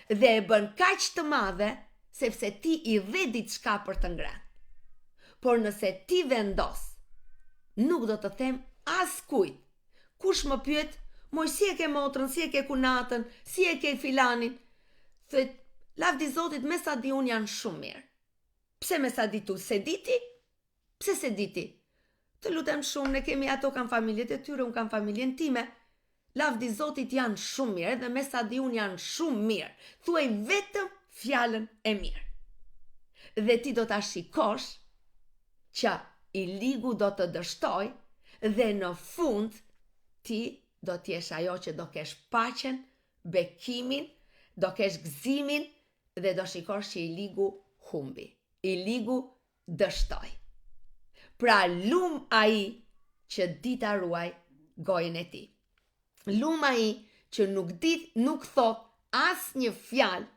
dhe e bën kaq të madhe sepse ti i dhe diçka për të ngrënë. Por nëse ti vendos, nuk do të them as kujt. Kush më pyet, moj si e ke motrën, si e ke kunatën, si e ke filanin, thët, lavdi Zotit me sa di unë janë shumë mirë. Pse me sa di tu, se diti? Pse se diti? Të lutem shumë, ne kemi ato kanë familjet e tyre, unë kanë familjen time. Lavdi Zotit janë shumë mirë, edhe me sa di unë janë shumë mirë. Thuaj vetëm fjalën e mirë. Dhe ti do ta shikosh që i ligu do të dështoj dhe në fund ti do t'jesh ajo që do kesh paqen, bekimin, do kesh gëzimin dhe do shikosh që i ligu humbi. I ligu dështoj. Pra lum ai që di ta ruaj gojën e tij. Lum ai që nuk thot as një fjalë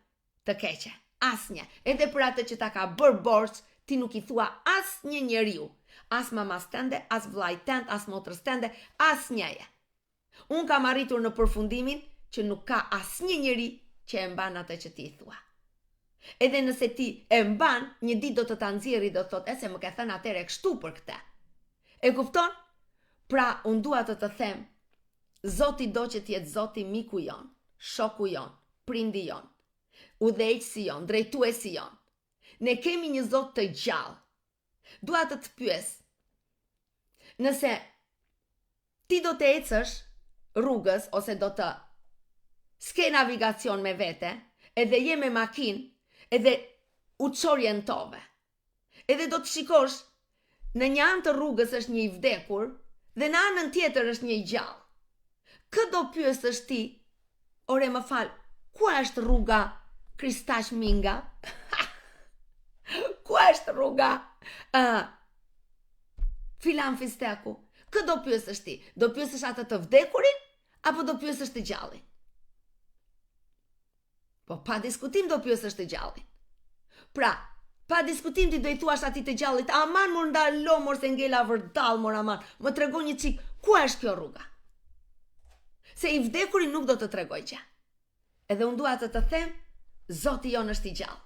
të keqe, asnjë. Edhe për atë që ta ka bërë borx, ti nuk i thua as një njeriu, as mamas tënde, as vllajt tënd, as motrës tënde, as njeje. Unë kam arritur në përfundimin që nuk ka as një njeri që e mban atë që ti i thua. Edhe nëse ti e mban, një ditë do të ta nxjerrë, do të thotë, se më ke thënë atëre kështu për këtë. E kupton? Pra, unë dua të them, Zoti do që t'jetë Zoti miku jon, shoku jon, prindi jon, udhëheqësi jon, drejtuesi jon. Ne kemi një Zot të gjallë. Dua të pyes. Nëse ti do të ecësh rrugës ose do të s'ke navigacion me vete, edhe je me makinë, edhe u çorientove. Edhe do të shikosh, në një anë të rrugës është një i vdekur dhe në anën tjetër është një i gjallë. Kë do pyesësh ti? Ore më fal, ku është rruga Kristaq Minga? Ku është rruga Filan Fisteku? Kë do pyesësh ti? Do pyesësh atë të vdekurin apo do pyesësh të gjallin? Po pa diskutim do pyesësh të gjallin. Pra, pa diskutim ti do i thuash atij të gjallit, aman mor ndalo mor se ngela vërdall mor aman, më tregon një çik, ku është kjo rruga? Se i vdekuri nuk do të tregoj gjë. Edhe unë dua të them, Zoti jonë është i gjallë.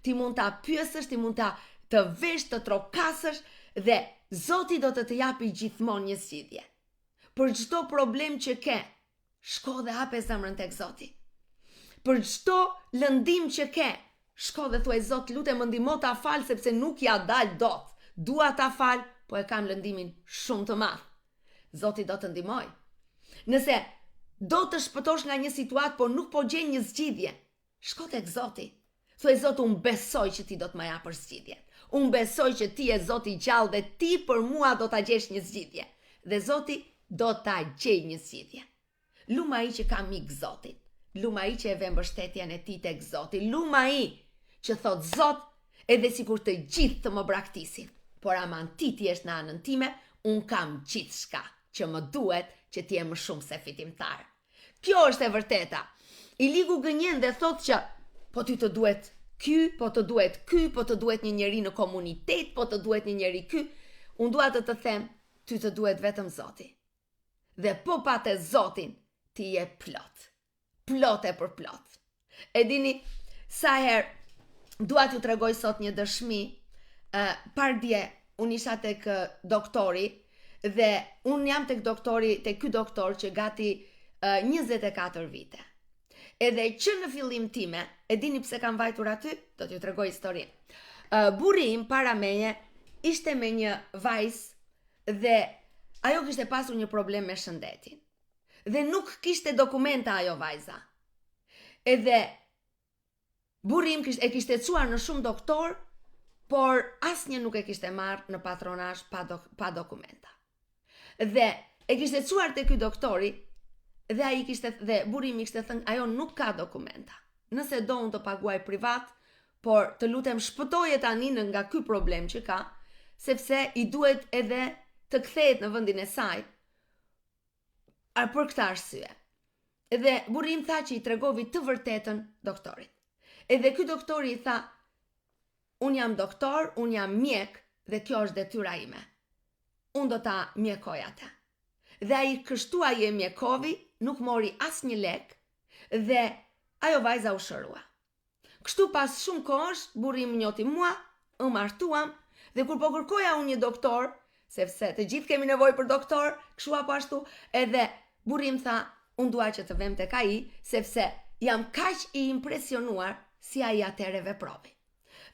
Ti mund ta pyesësh, ti mund të vesh, të trokasësh dhe Zoti do të japi gjithmonë një zgjidhje. Për çdo problem që ke, shko dhe hape zemrën tek Zoti. Për çdo lëndim që ke, shko dhe thuaj Zot, lutem më ndihmo ta fal sepse nuk ja dal dot. Dua ta fal, po e kam lëndimin shumë të madh. Zoti do të ndihmoj. Nëse do të shpëtosh nga një situatë, por nuk po gjen një zgjidhje, shko tek Zoti. Thuaj Zot, unë besoj që ti do të më japësh zgjidhje. Unë besoj që ti je Zoti i gjallë dhe ti për mua do ta gjesh një zgjidhje. Dhe Zoti do ta gjej një zgjidhje. Luma ai që ka mik Zotit. Luma ai që e vën mbështetjen e tij tek Zoti. Luma ai që thot Zot, edhe sikur të gjithë të më braktisin, por aman ti je në anën time, unë kam gjithçka që më duhet që ti je më shumë se fitimtar. Kjo është e vërteta. Iligu gënjen dhe thot që po ty të duhet ky, po të duhet ky, po të duhet një njeri në komunitet, po të duhet një njeri ky. Unë dua të them, ty të duhet vetëm Zoti. Dhe po patë Zotin, ti je plot. Plot e për plot. E dini, sa herë dua t'ju tregoj sot një dëshmi. Pardje, unë isha tek doktori dhe unë jam tek ky doktor që gati 24 vite. Edhe që në fillim time, e dini pse kam vajtur aty, do t'ju tregoj historinë. Burri im para meje ishte me një vajzë dhe ajo kishte pasur një problem me shëndetin. Dhe nuk kishte dokumenta ajo vajza. Edhe burri im e kishte çuar në shumë doktor, por asnjë nuk e kishte marrë në patronazh pa dokumenta. Dhe e kishte çuar te ky doktori dhe burri im kishte thënë ajo nuk ka dokumenta. Nëse do unë të paguaj privat, por të lutem shpëtoje tani nga ky problem që ka, sepse i duhet edhe të kthehet në vendin e saj. Për këtë arsye. Edhe burri im tha që i tregovi të vërtetën doktorit. Edhe ky doktori i tha, unë jam doktor, unë jam mjek dhe kjo është detyra ime. Unë do ta mjekoj atë. Dhe ai kështu ai e mjekovi, nuk mori asnjë lek dhe ajo vajza u shërua. Kështu pas shumë kohësh, burri im njoti mua, u martuam dhe kur po kërkoja unë një doktor, sepse të gjithë kemi nevojë për doktor, kështu apo ashtu, edhe burri im tha, unë dua që të vem tek ai, sepse jam kaq i impresionuar si ai atëre veprovi.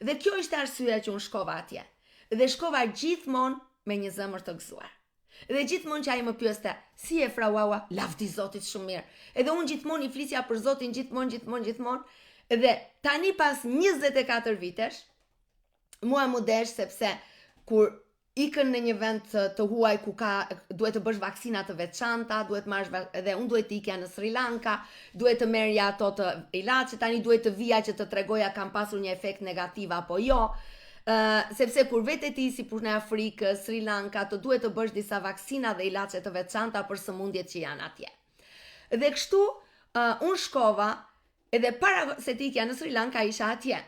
Dhe kjo ishte arsyeja që unë shkova atje. Dhe shkova gjithmonë me një zemër të gëzuar. Dhe gjithmonë që ai më pyeste, si e frauaua, lavdi Zotit shumë mirë. Edhe unë gjithmonë i flisja për Zotin, gjithmonë. Dhe tani pas 24 vitesh, mua më desh sepse kur ikën në një vend të huaj ku duhet të bësh vaksina të veçanta, duhet marrësh edhe unë duhet të ikja në Sri Lanka, duhet të merrja ato të ilaçe, tani duhet të vija që të tregoja kam pasur një efekt negativ apo jo. Sepse kur vete ti si për në Afrikë, Sri Lanka, të duhet të bësh disa vaksina dhe ilaçe të veçanta për sëmundjet që janë atje. Dhe kështu, unë shkova, edhe para se ti ikja në Sri Lanka isha atje.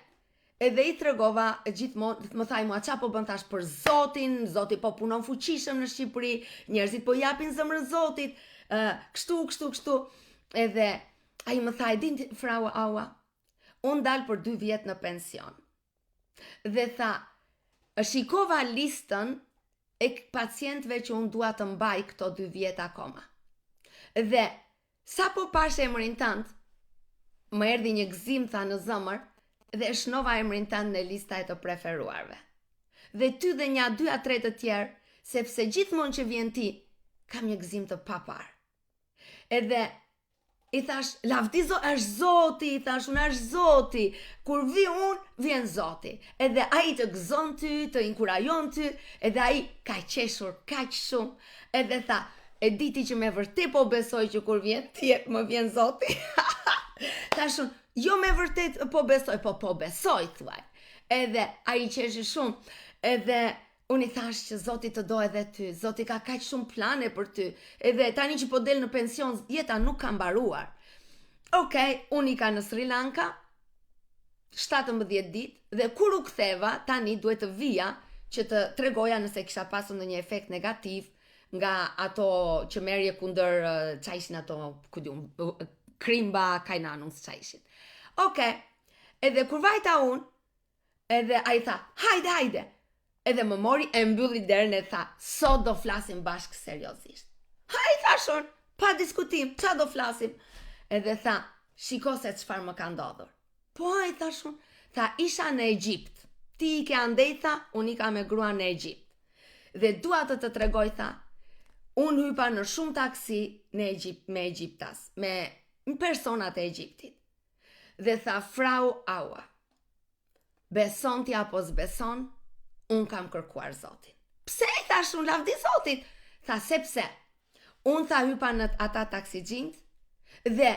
Edhe i tregova gjithmonë, më thaj mua qa po bën tash për Zotin, Zoti po punon fuqishëm në Shqipëri, njerëzit po japin zemrën Zotit, kështu. Edhe ai më thaj, din frau Aua, unë dal për 2 vjet në pension. Dhe tha, shikova listën e pacientëve që unë dua të mbaj këto 2 vjet akoma. Dhe sa po pash emrin tënd, më erdhi një gëzim tha në zemër dhe e shnova emrin tënd në lista e të preferuarve. Dhe ty dhe një 2-3 të tjerë, sepse gjithmonë që vjen ti, kam një gëzim të papar. Edhe i thash, lavdi është Zoti, i thash, unë është Zoti, kur vi unë, vjen Zoti. Edhe ai të gëzon ty, të inkurajon ty, edhe ai ka qeshur kaq shumë, edhe tha, e diti që me vërtet po besoj që kur vjen ti më vjen Zoti. Thashun, jo me vërtet po besoj, thuaj. Edhe ai qeshi shumë, edhe unë i thash që Zoti të do edhe ty, Zoti ka kaq shumë plane për ty, edhe tani që po del në pension, jeta nuk ka mbaruar. Okej, unë i ka në Sri Lanka, 17 ditë, dhe kur u ktheva, tani duhet të vija që të tregoja nëse kisha pasur në një efekt negativ, nga ato që merje kundër qa ishin ato, krimba, kajnanun, qa ishin. Edhe kur vajta unë, edhe a I tha, hajde, edhe më mori e mbylli derën e tha, sot do flasim bashkë seriozisht. I thashun, pa diskutim, qa do flasim? Edhe tha, shiko se çfarë më ka ndodhur. Po, I thashun, tha, isha në Egjipt, ti I ke andej, tha, unë I ka me grua në Egjipt. Dhe dua të tregoj, tha, unë hypa në shumë taksi në Egjipt, me Egjiptas, me personat e Egjiptit. Dhe tha, frau Aua, beson ti apo s'beson, unë kam kërkuar Zotin. Pse I thash unë lavdi Zotit? Tha, sepse, unë tha hypa në ata taksigjinjt, dhe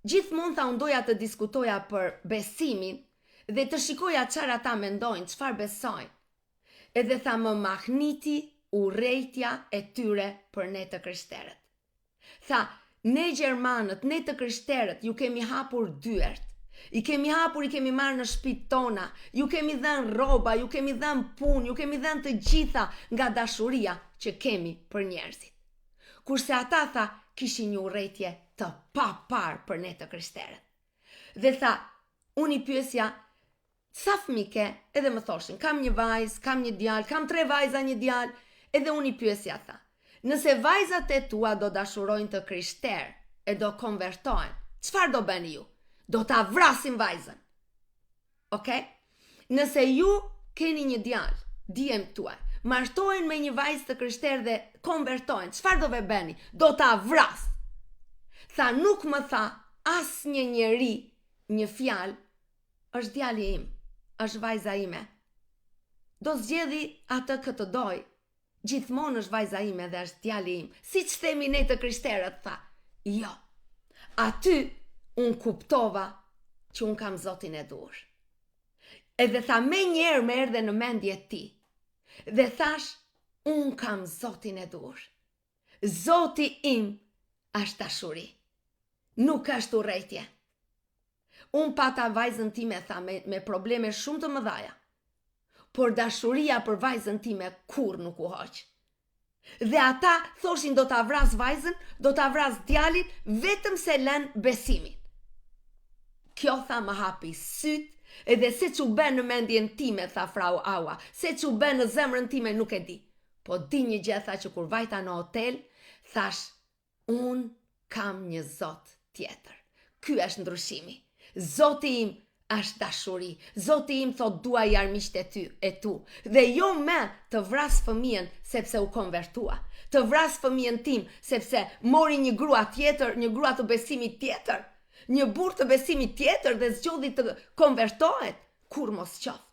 gjithmonë tha unë doja të diskutoja për besimin, dhe të shikoja çfarë ata mendojnë, çfarë besojnë. Edhe tha më mahniti urrejtja e tyre për ne të krishterët. Tha, ne gjermanët, ne të krishterët, ju kemi hapur dyert. I kemi hapur, I kemi marrë në shtëpitë tona, ju kemi dhënë rroba, ju kemi dhënë punë, ju kemi dhënë të gjitha nga dashuria që kemi për njerëzit. Kurse ata tha, kishin një urrejtje të papar për ne të krishterët. Dhe tha, unë I pyesja, sa fëmijë ke? Edhe më thoshin, kam një vajzë, kam një djalë, kam 3 vajza, një djalë, edhe unë I pyesja, tha, nëse vajzat e tua do dashurojnë të krishterë e do konvertohen, çfarë do bëni ju? Do ta vrasin vajzën. Nëse ju keni një djalë, djem tuaj, martohen me një vajzë të krishterë dhe konvertohen, çfarë do bëni? Do ta vras. Tha, nuk më tha as një njeri një fjalë, është djali im, është vajza ime. Do zgjedhi atë këtë doj, gjithmonë është vajza ime dhe është djali im. Siç themi ne të krishterët, tha, jo. Aty unë kuptova që unë kam Zotin e dur. Edhe tha, me njerë me erdhe në mendje ti. Dhe thash, unë kam Zotin e dur. Zoti im është dashuri. Nuk është urrejtje. Unë pata vajzën time, tha, me probleme shumë të mëdhaja. Por dashuria për vajzën time kur nuk u hoq. Dhe ata thoshin do ta vras vajzën, do ta vras djalin, vetëm se lën besimin. Kjo, tha, më hapi syt, edhe se që bën në mendjen time, tha frau Aua, se që bën në zemrën time nuk e di. Po di një gjë, tha, që kur vajta në hotel, thash, unë kam një Zot tjetër. Ky është ndryshimi. Zoti im është dashuri. Zoti im thot dua I armiqt e tu. Dhe jo me të vras fëmijën sepse u konvertua. Të vras fëmijën tim sepse mori një grua tjetër, një grua të besimit tjetër. Një burr të besimit tjetër dhe zgjodhi të konvertohet, kur mos qoftë.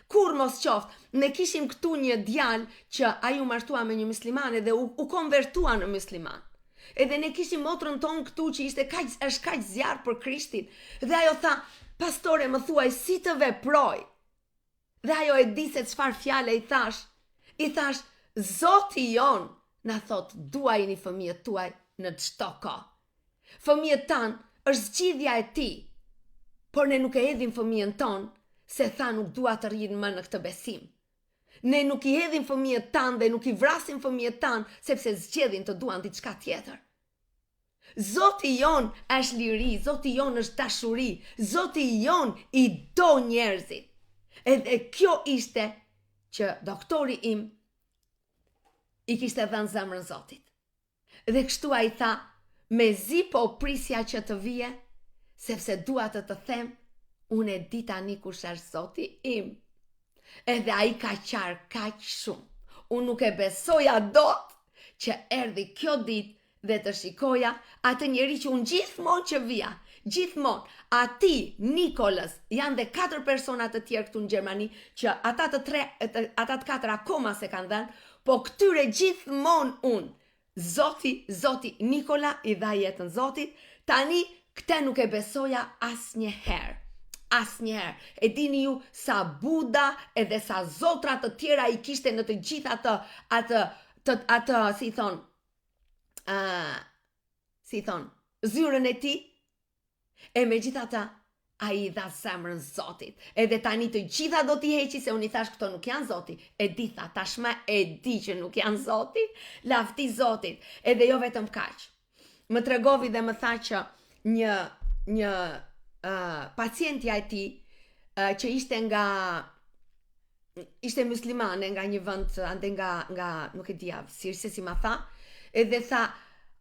Kur mos qoftë, ne kishim këtu një djalë që ai u martua me një muslimane dhe u konvertua në musliman. Edhe ne kishim motrën tonë këtu që ishte kaq zjarr për Krishtin. Dhe ajo tha, pastore, më thuaj si të veproj. Dhe ajo e di se çfarë fjale I thash. I thash, Zoti jon na thot, duajini fëmijët tuaj në çdo kohë. Fëmijët tanë është zgjidhja e ti, por ne nuk e hedhim fëmijën tonë, se tha nuk dua të rrinë më në këtë besim. Ne nuk I hedhim fëmijët tanë dhe nuk I vrasim fëmijët tanë, sepse zgjedhin të duan diçka tjetër. Zoti jon është liri, Zoti jon është dashuri, Zoti jon I do njerëzit. Edhe kjo ishte që doktori im I kishte dhënë zemrën Zotit. Dhe kështu ai tha, mezi po prisja që të vije, sepse dua të them, unë e di tani kush është Zoti im. Edhe ai ka qarë kaq shumë. Unë nuk e besoja dot që erdhi kjo ditë dhe të shikoja atë njeri që unë gjithmonë që vija, gjithmonë, ati, Nikolas, janë dhe 4 persona të tjerë këtu në Gjermani, që ata të 4 akoma se kanë dhënë, po këtyre gjithmonë unë, Zoti, Nikola I dha jetën Zotit, tani këte nuk e besoja asnjëherë. Asnjëherë. E dini ju sa Buda edhe sa zotra të tjera I kishte në të gjithë atë si thon, zyrën e tij. E megjithatë, a i dha zemrën Zotit. Edhe tani të gjitha do t'i heqi, se unë i thash këto nuk janë Zoti. E di tha, tashma e di që nuk janë Zoti, lafti Zotit. Edhe jo vetëm kaq. Më tregovi dhe më tha që një pacientja e ti, që ishte muslimane nga një vend, ande nga nuk e dia, si ma tha, edhe tha,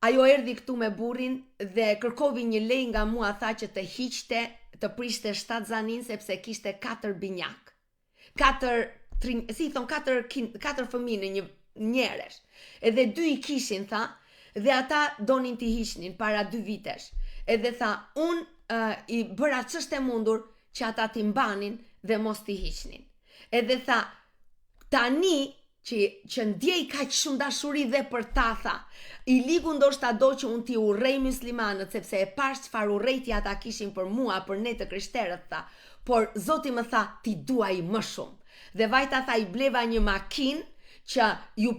ajo erdhi këtu me burrin dhe kërkovi një lej nga mua, tha që të hiqte, të prishte 7 zanin sepse kishte 4 binjak. 4 fëmijë në një njeresh. Edhe 2 i kishin, tha, dhe ata donin t'i hiqnin para 2 vitesh. Edhe tha, unë i bëra ç'është e mundur që ata t'i mbanin dhe mos t'i hiqnin. Edhe tha, tani që ndjej kaq shumë dashuri dhe për ta, tha, i ligu ndoshta do që unë t'i urrej muslimanët, sepse e pash çfarë urrejtje ata kishin për mua, për ne të krishterët, tha, por Zoti më tha, ti duaj më shumë. Dhe vajta, tha, i bleva një makinë që ju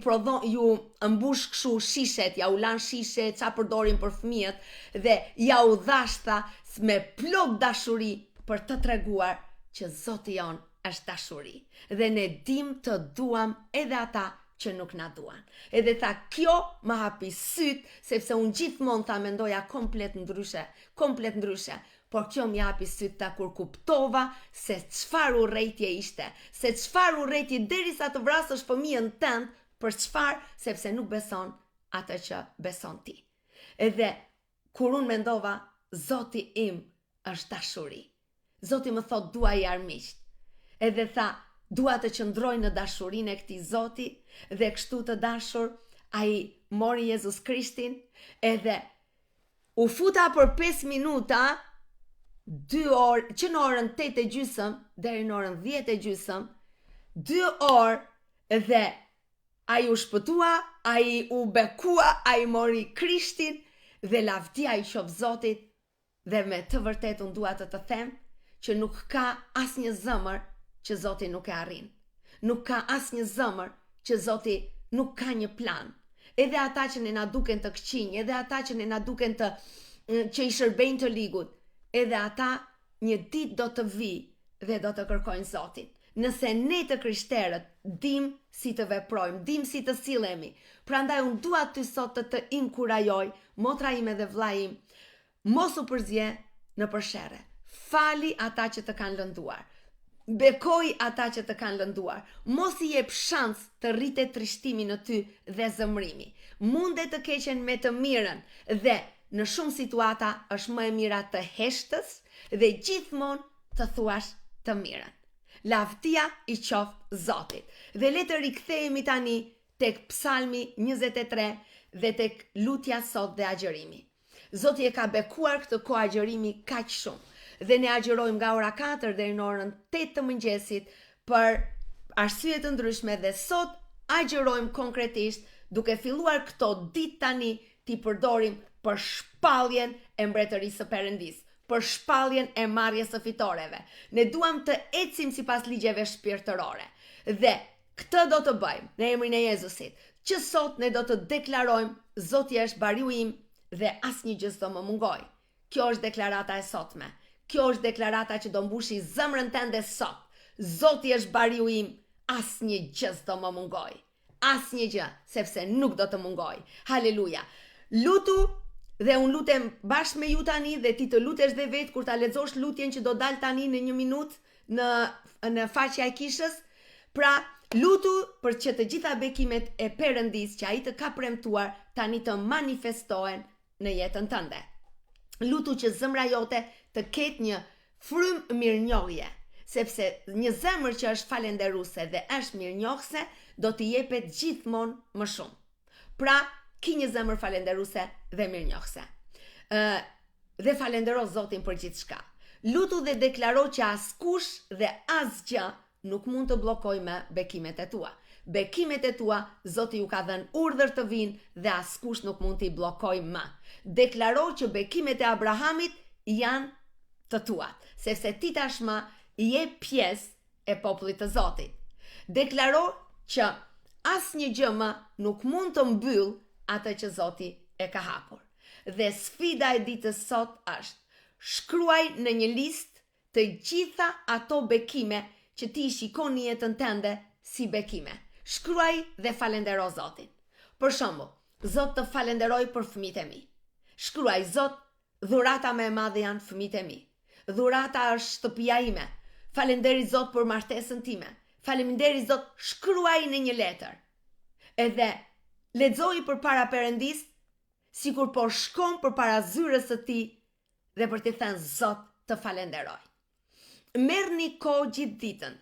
mbush kështu shishet, ja u lan shishe, qa përdorin për fëmijët, dhe ja u dhash, tha, me plot dashuri për të treguar që Zoti jon është dashuri. Dhe ne dim të duam edhe ata që nuk na duan. Edhe tha, kjo më hapi syt, sepse unë gjithmonë, tha, mendoja komplet ndryshe, por kjo më hapi syt, ta, kur kuptova se çfarë urrejtje ishte, se çfarë urrejtje derisa të vrasësh fëmijën tënd, për çfarë, sepse nuk beson atë që beson ti. Edhe kur unë mendova, Zoti im është dashuri. Zoti më thot, duaj armiqt. Edhe tha, dua të qëndroj në dashurinë e këtij Zoti, dhe kështu të dashur, ai mori Jezus Krishtin, edhe u futa për 5 minuta, 2 orë, që në orën 8:30 deri në orën 10:30, 2 orë, dhe ai u shpëtua, ai u bekua, ai mori Krishtin, dhe lavdia i qof Zotit, dhe me të vërtetë unë dua të them që nuk ka asnjë zemër që Zoti nuk e arrin. Nuk ka asnjë zemër që Zoti nuk ka një plan. Edhe ata që ne na duken të këqinj, edhe ata që ne na duken që i shërbejnë të ligut, edhe ata një ditë do të vi dhe do të kërkojnë Zotin. Nëse ne të krishterët dim si të veprojmë, dim si të sillemi. Prandaj unë dua ty sot të inkurajoj, motra ime dhe vlla im, mos u përzje në përshere. Fali ata që të kanë lënduar. Bekoj ata që të kanë lënduar. Mos i jep shans të rritet trishtimi në ty dhe zëmrimi. Mundet të keqen me të mirën, dhe në shumë situata është më e mira të heshtës dhe gjithmonë të thuash të mirën. Lavdia i qoftë Zotit. Dhe le të rikthehemi tani tek Psalmi 23 dhe tek lutja sot dhe agjërimi. Zoti e ka bekuar këtë kohë agjërimi kaq shumë. Dhe ne agjërojmë nga ora 4 deri në orën 8 të mëngjesit për arsye të ndryshme, dhe sot agjërojmë konkretisht duke filluar këto ditë tani t'i përdorim për shpalljen e mbretërisë së Perëndis, për shpalljen e marrjes së fitoreve. Ne duam të ecim sipas ligjeve shpirtërore. Dhe këtë do të bëjmë në emrin e Jezusit, që sot ne do të deklarojmë Zoti është bariu im dhe asnjë gjë s'do më mungoj. Kjo është deklarata e sotme. Kjo është deklarata që do mbushi zemrën tënde sot. Zoti është bariu im, asnjë gjë s'do më mungoj. Asnjë gjë, sepse nuk do të mungoj. Haleluja. Lutu, dhe unë lutem bashkë me ju tani, dhe ti të lutesh dhe vetë kur ta lexosh lutjen që do dal tani në 1 minutë në faqja e kishës. Pra, lutu për që të gjitha bekimet e Perëndis që ai të ka premtuar tani të manifestohen në jetën tënde. Lutu që zemra jote të ketë një frymë mirënjohje, sepse një zemër që është falenderuese dhe është mirënjohëse do t'i jepet gjithmonë më shumë. Pra, ki një zemër falenderuese dhe mirënjohëse. Dhe falendero Zotin për gjithçka. Lutu dhe deklaro që askush dhe asgjë nuk mund të bllokojë me bekimet e tua. Bekimet e tua, Zoti ju ka dhënë urdhër të vinë dhe askush nuk mund t'i bllokojë më. Deklaro që bekimet e Abrahamit janë të tuat, sepse ti tashmë je pjesë e popullit të Zotit. Deklaro që asnjë gjë më nuk mund të mbyll atë që Zoti e ka hapur. Dhe sfida e ditës sot është: shkruaj në një listë të gjitha ato bekime që ti shikon në jetën tënde si bekime. Shkruaj dhe falendero Zotin. Për shembull, Zot të falenderoj për fëmijët e mi. Shkruaj, Zot, dhurata më e madhe janë fëmijët e mi. Dhurata është shtëpia ime. Falenderit Zot për martesën time. Faleminderit Zot, shkruaj në një letër. Edhe lexoj përpara Perëndis, sikur po shkon përpara zyrës së tij dhe për t'i thënë Zot të falenderoj. Merrni kohë gjithë ditën.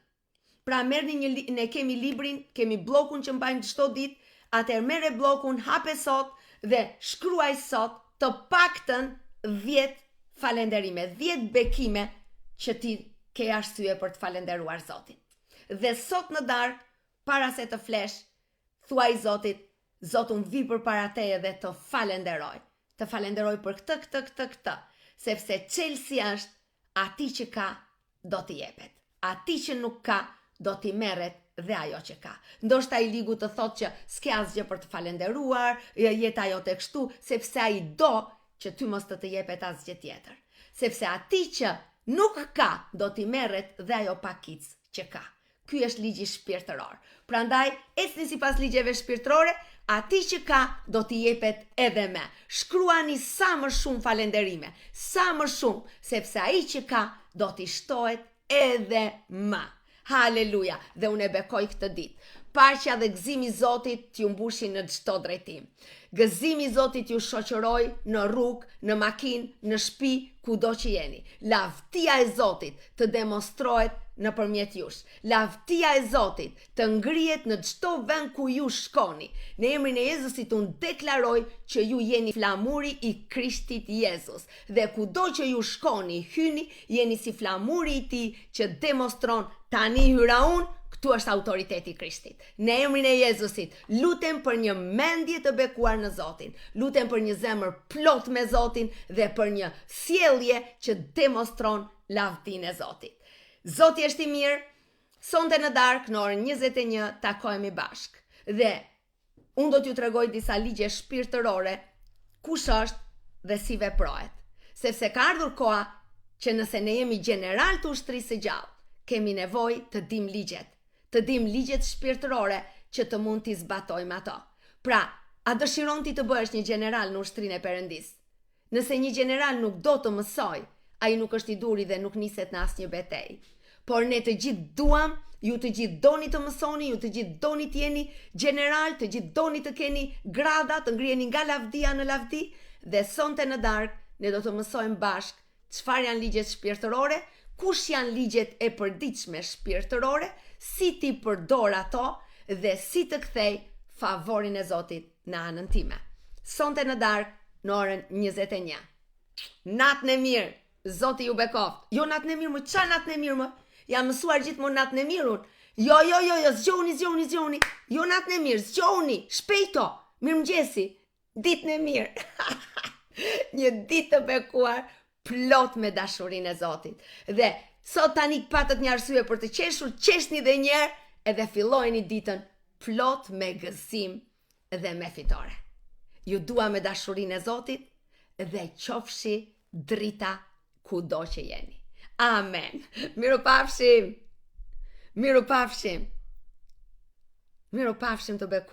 Pra merrni ne kemi librin, kemi bllokun që mbajmë çdo ditë, atëherë merre bllokun, hape sot dhe shkruaj sot të paktën 10 falenderime, 10 bekime që ti ke arsye për të falenderuar Zotin. Dhe sot në darkë, para se të flesh, thuaj Zotit, Zot unë vi përpara teje dhe të falenderoj. Të falenderoj për këtë, sepse çelësi është ati që ka do t'i jepet. Ati që nuk ka do t'i merret dhe ajo që ka. Ndoshta i ligu të thot që s'ke asgjë për të falenderuar, jeta jote kështu, sepse ai do që ty mos të jepet asgjë tjetër. Sepse ati që nuk ka do t'i merret dhe ajo pakic që ka. Ky është ligji shpirtëror. Prandaj, ecni sipas ligjeve shpirtërore, ati që ka do t'i jepet edhe me. Shkruani sa më shumë falenderime, sa më shumë, sepse ai që ka do t'i shtohet edhe më. Haleluja, dhe unë e bekoj këtë ditë. Paqja dhe gëzimi i Zotit t'ju mbushin në çdo drejtim. Gëzimi i Zotit ju shoqëroj në rrugë, në makinë, në shtëpi, kudo që jeni. Lavdia e Zotit të demonstrohet nëpërmjet jush. Lavdia e Zotit të ngrihet në çdo vend ku ju shkoni. Në emrin e Jezusit unë deklaroj që ju jeni flamuri i Krishtit Jezus. Dhe kudo që ju shkoni, hyni, jeni si flamuri i tij që demonstron tani hyra unë. Këtu është autoriteti i Krishtit. Në emrin e Jezusit, lutem për një mendje të bekuar në Zotin. Lutem për një zemër plot me Zotin dhe për një sjellje që demonstron lavdinë e Zotit. Zoti është i mirë. Sonte në darkë në orën 21 takohemi bashk. Dhe unë do t'ju tregoj disa ligje shpirtërore kush është dhe si veprohet. Sepse ka ardhur koha që nëse ne jemi general të ushtrisë së gjallë, kemi nevojë të dim ligjet. Të dim ligjet shpirtërore që të mund t'i zbatojmë ato. Pra, a dëshiron ti të bëhesh një general në ushtrinë e Perëndis? Nëse një general nuk do të mësoj, ai nuk është i duri dhe nuk niset në asnjë betejë. Por ne të gjithë duam, ju të gjithë doni të mësoni, ju të gjithë doni të jeni general, të gjithë doni të keni grada, të ngriheni nga lavdia në lavdi, dhe sonte në darkë ne do të mësojmë bashk çfarë janë ligjet shpirtërore, kush janë ligjet e përditshme shpirtërore, si ti përdor ato dhe si të kthej favorin e Zotit në anën time. Sonte në darkë në orën 21. Natën e mirë, Zoti ju bekoft. Jo natën e mirë, më qa natën e mirë më? Jam mësuar gjithmonë natën e mirë unë. Jo, zgjoni. Jo natën e mirë, zgjoni, shpejto, mirëmëngjesi, ditën e mirë. Një ditë të bekuar, plot me dashurinë e Zotit. Dhe sot tani patët një arsye për të qeshur, qeshni dhe njerë edhe fillojeni ditën plot me gëzim dhe me fitore. Ju dua me dashurinë e Zotit dhe qofshi drita kudo që jeni. Amen. Miropafshim të beku.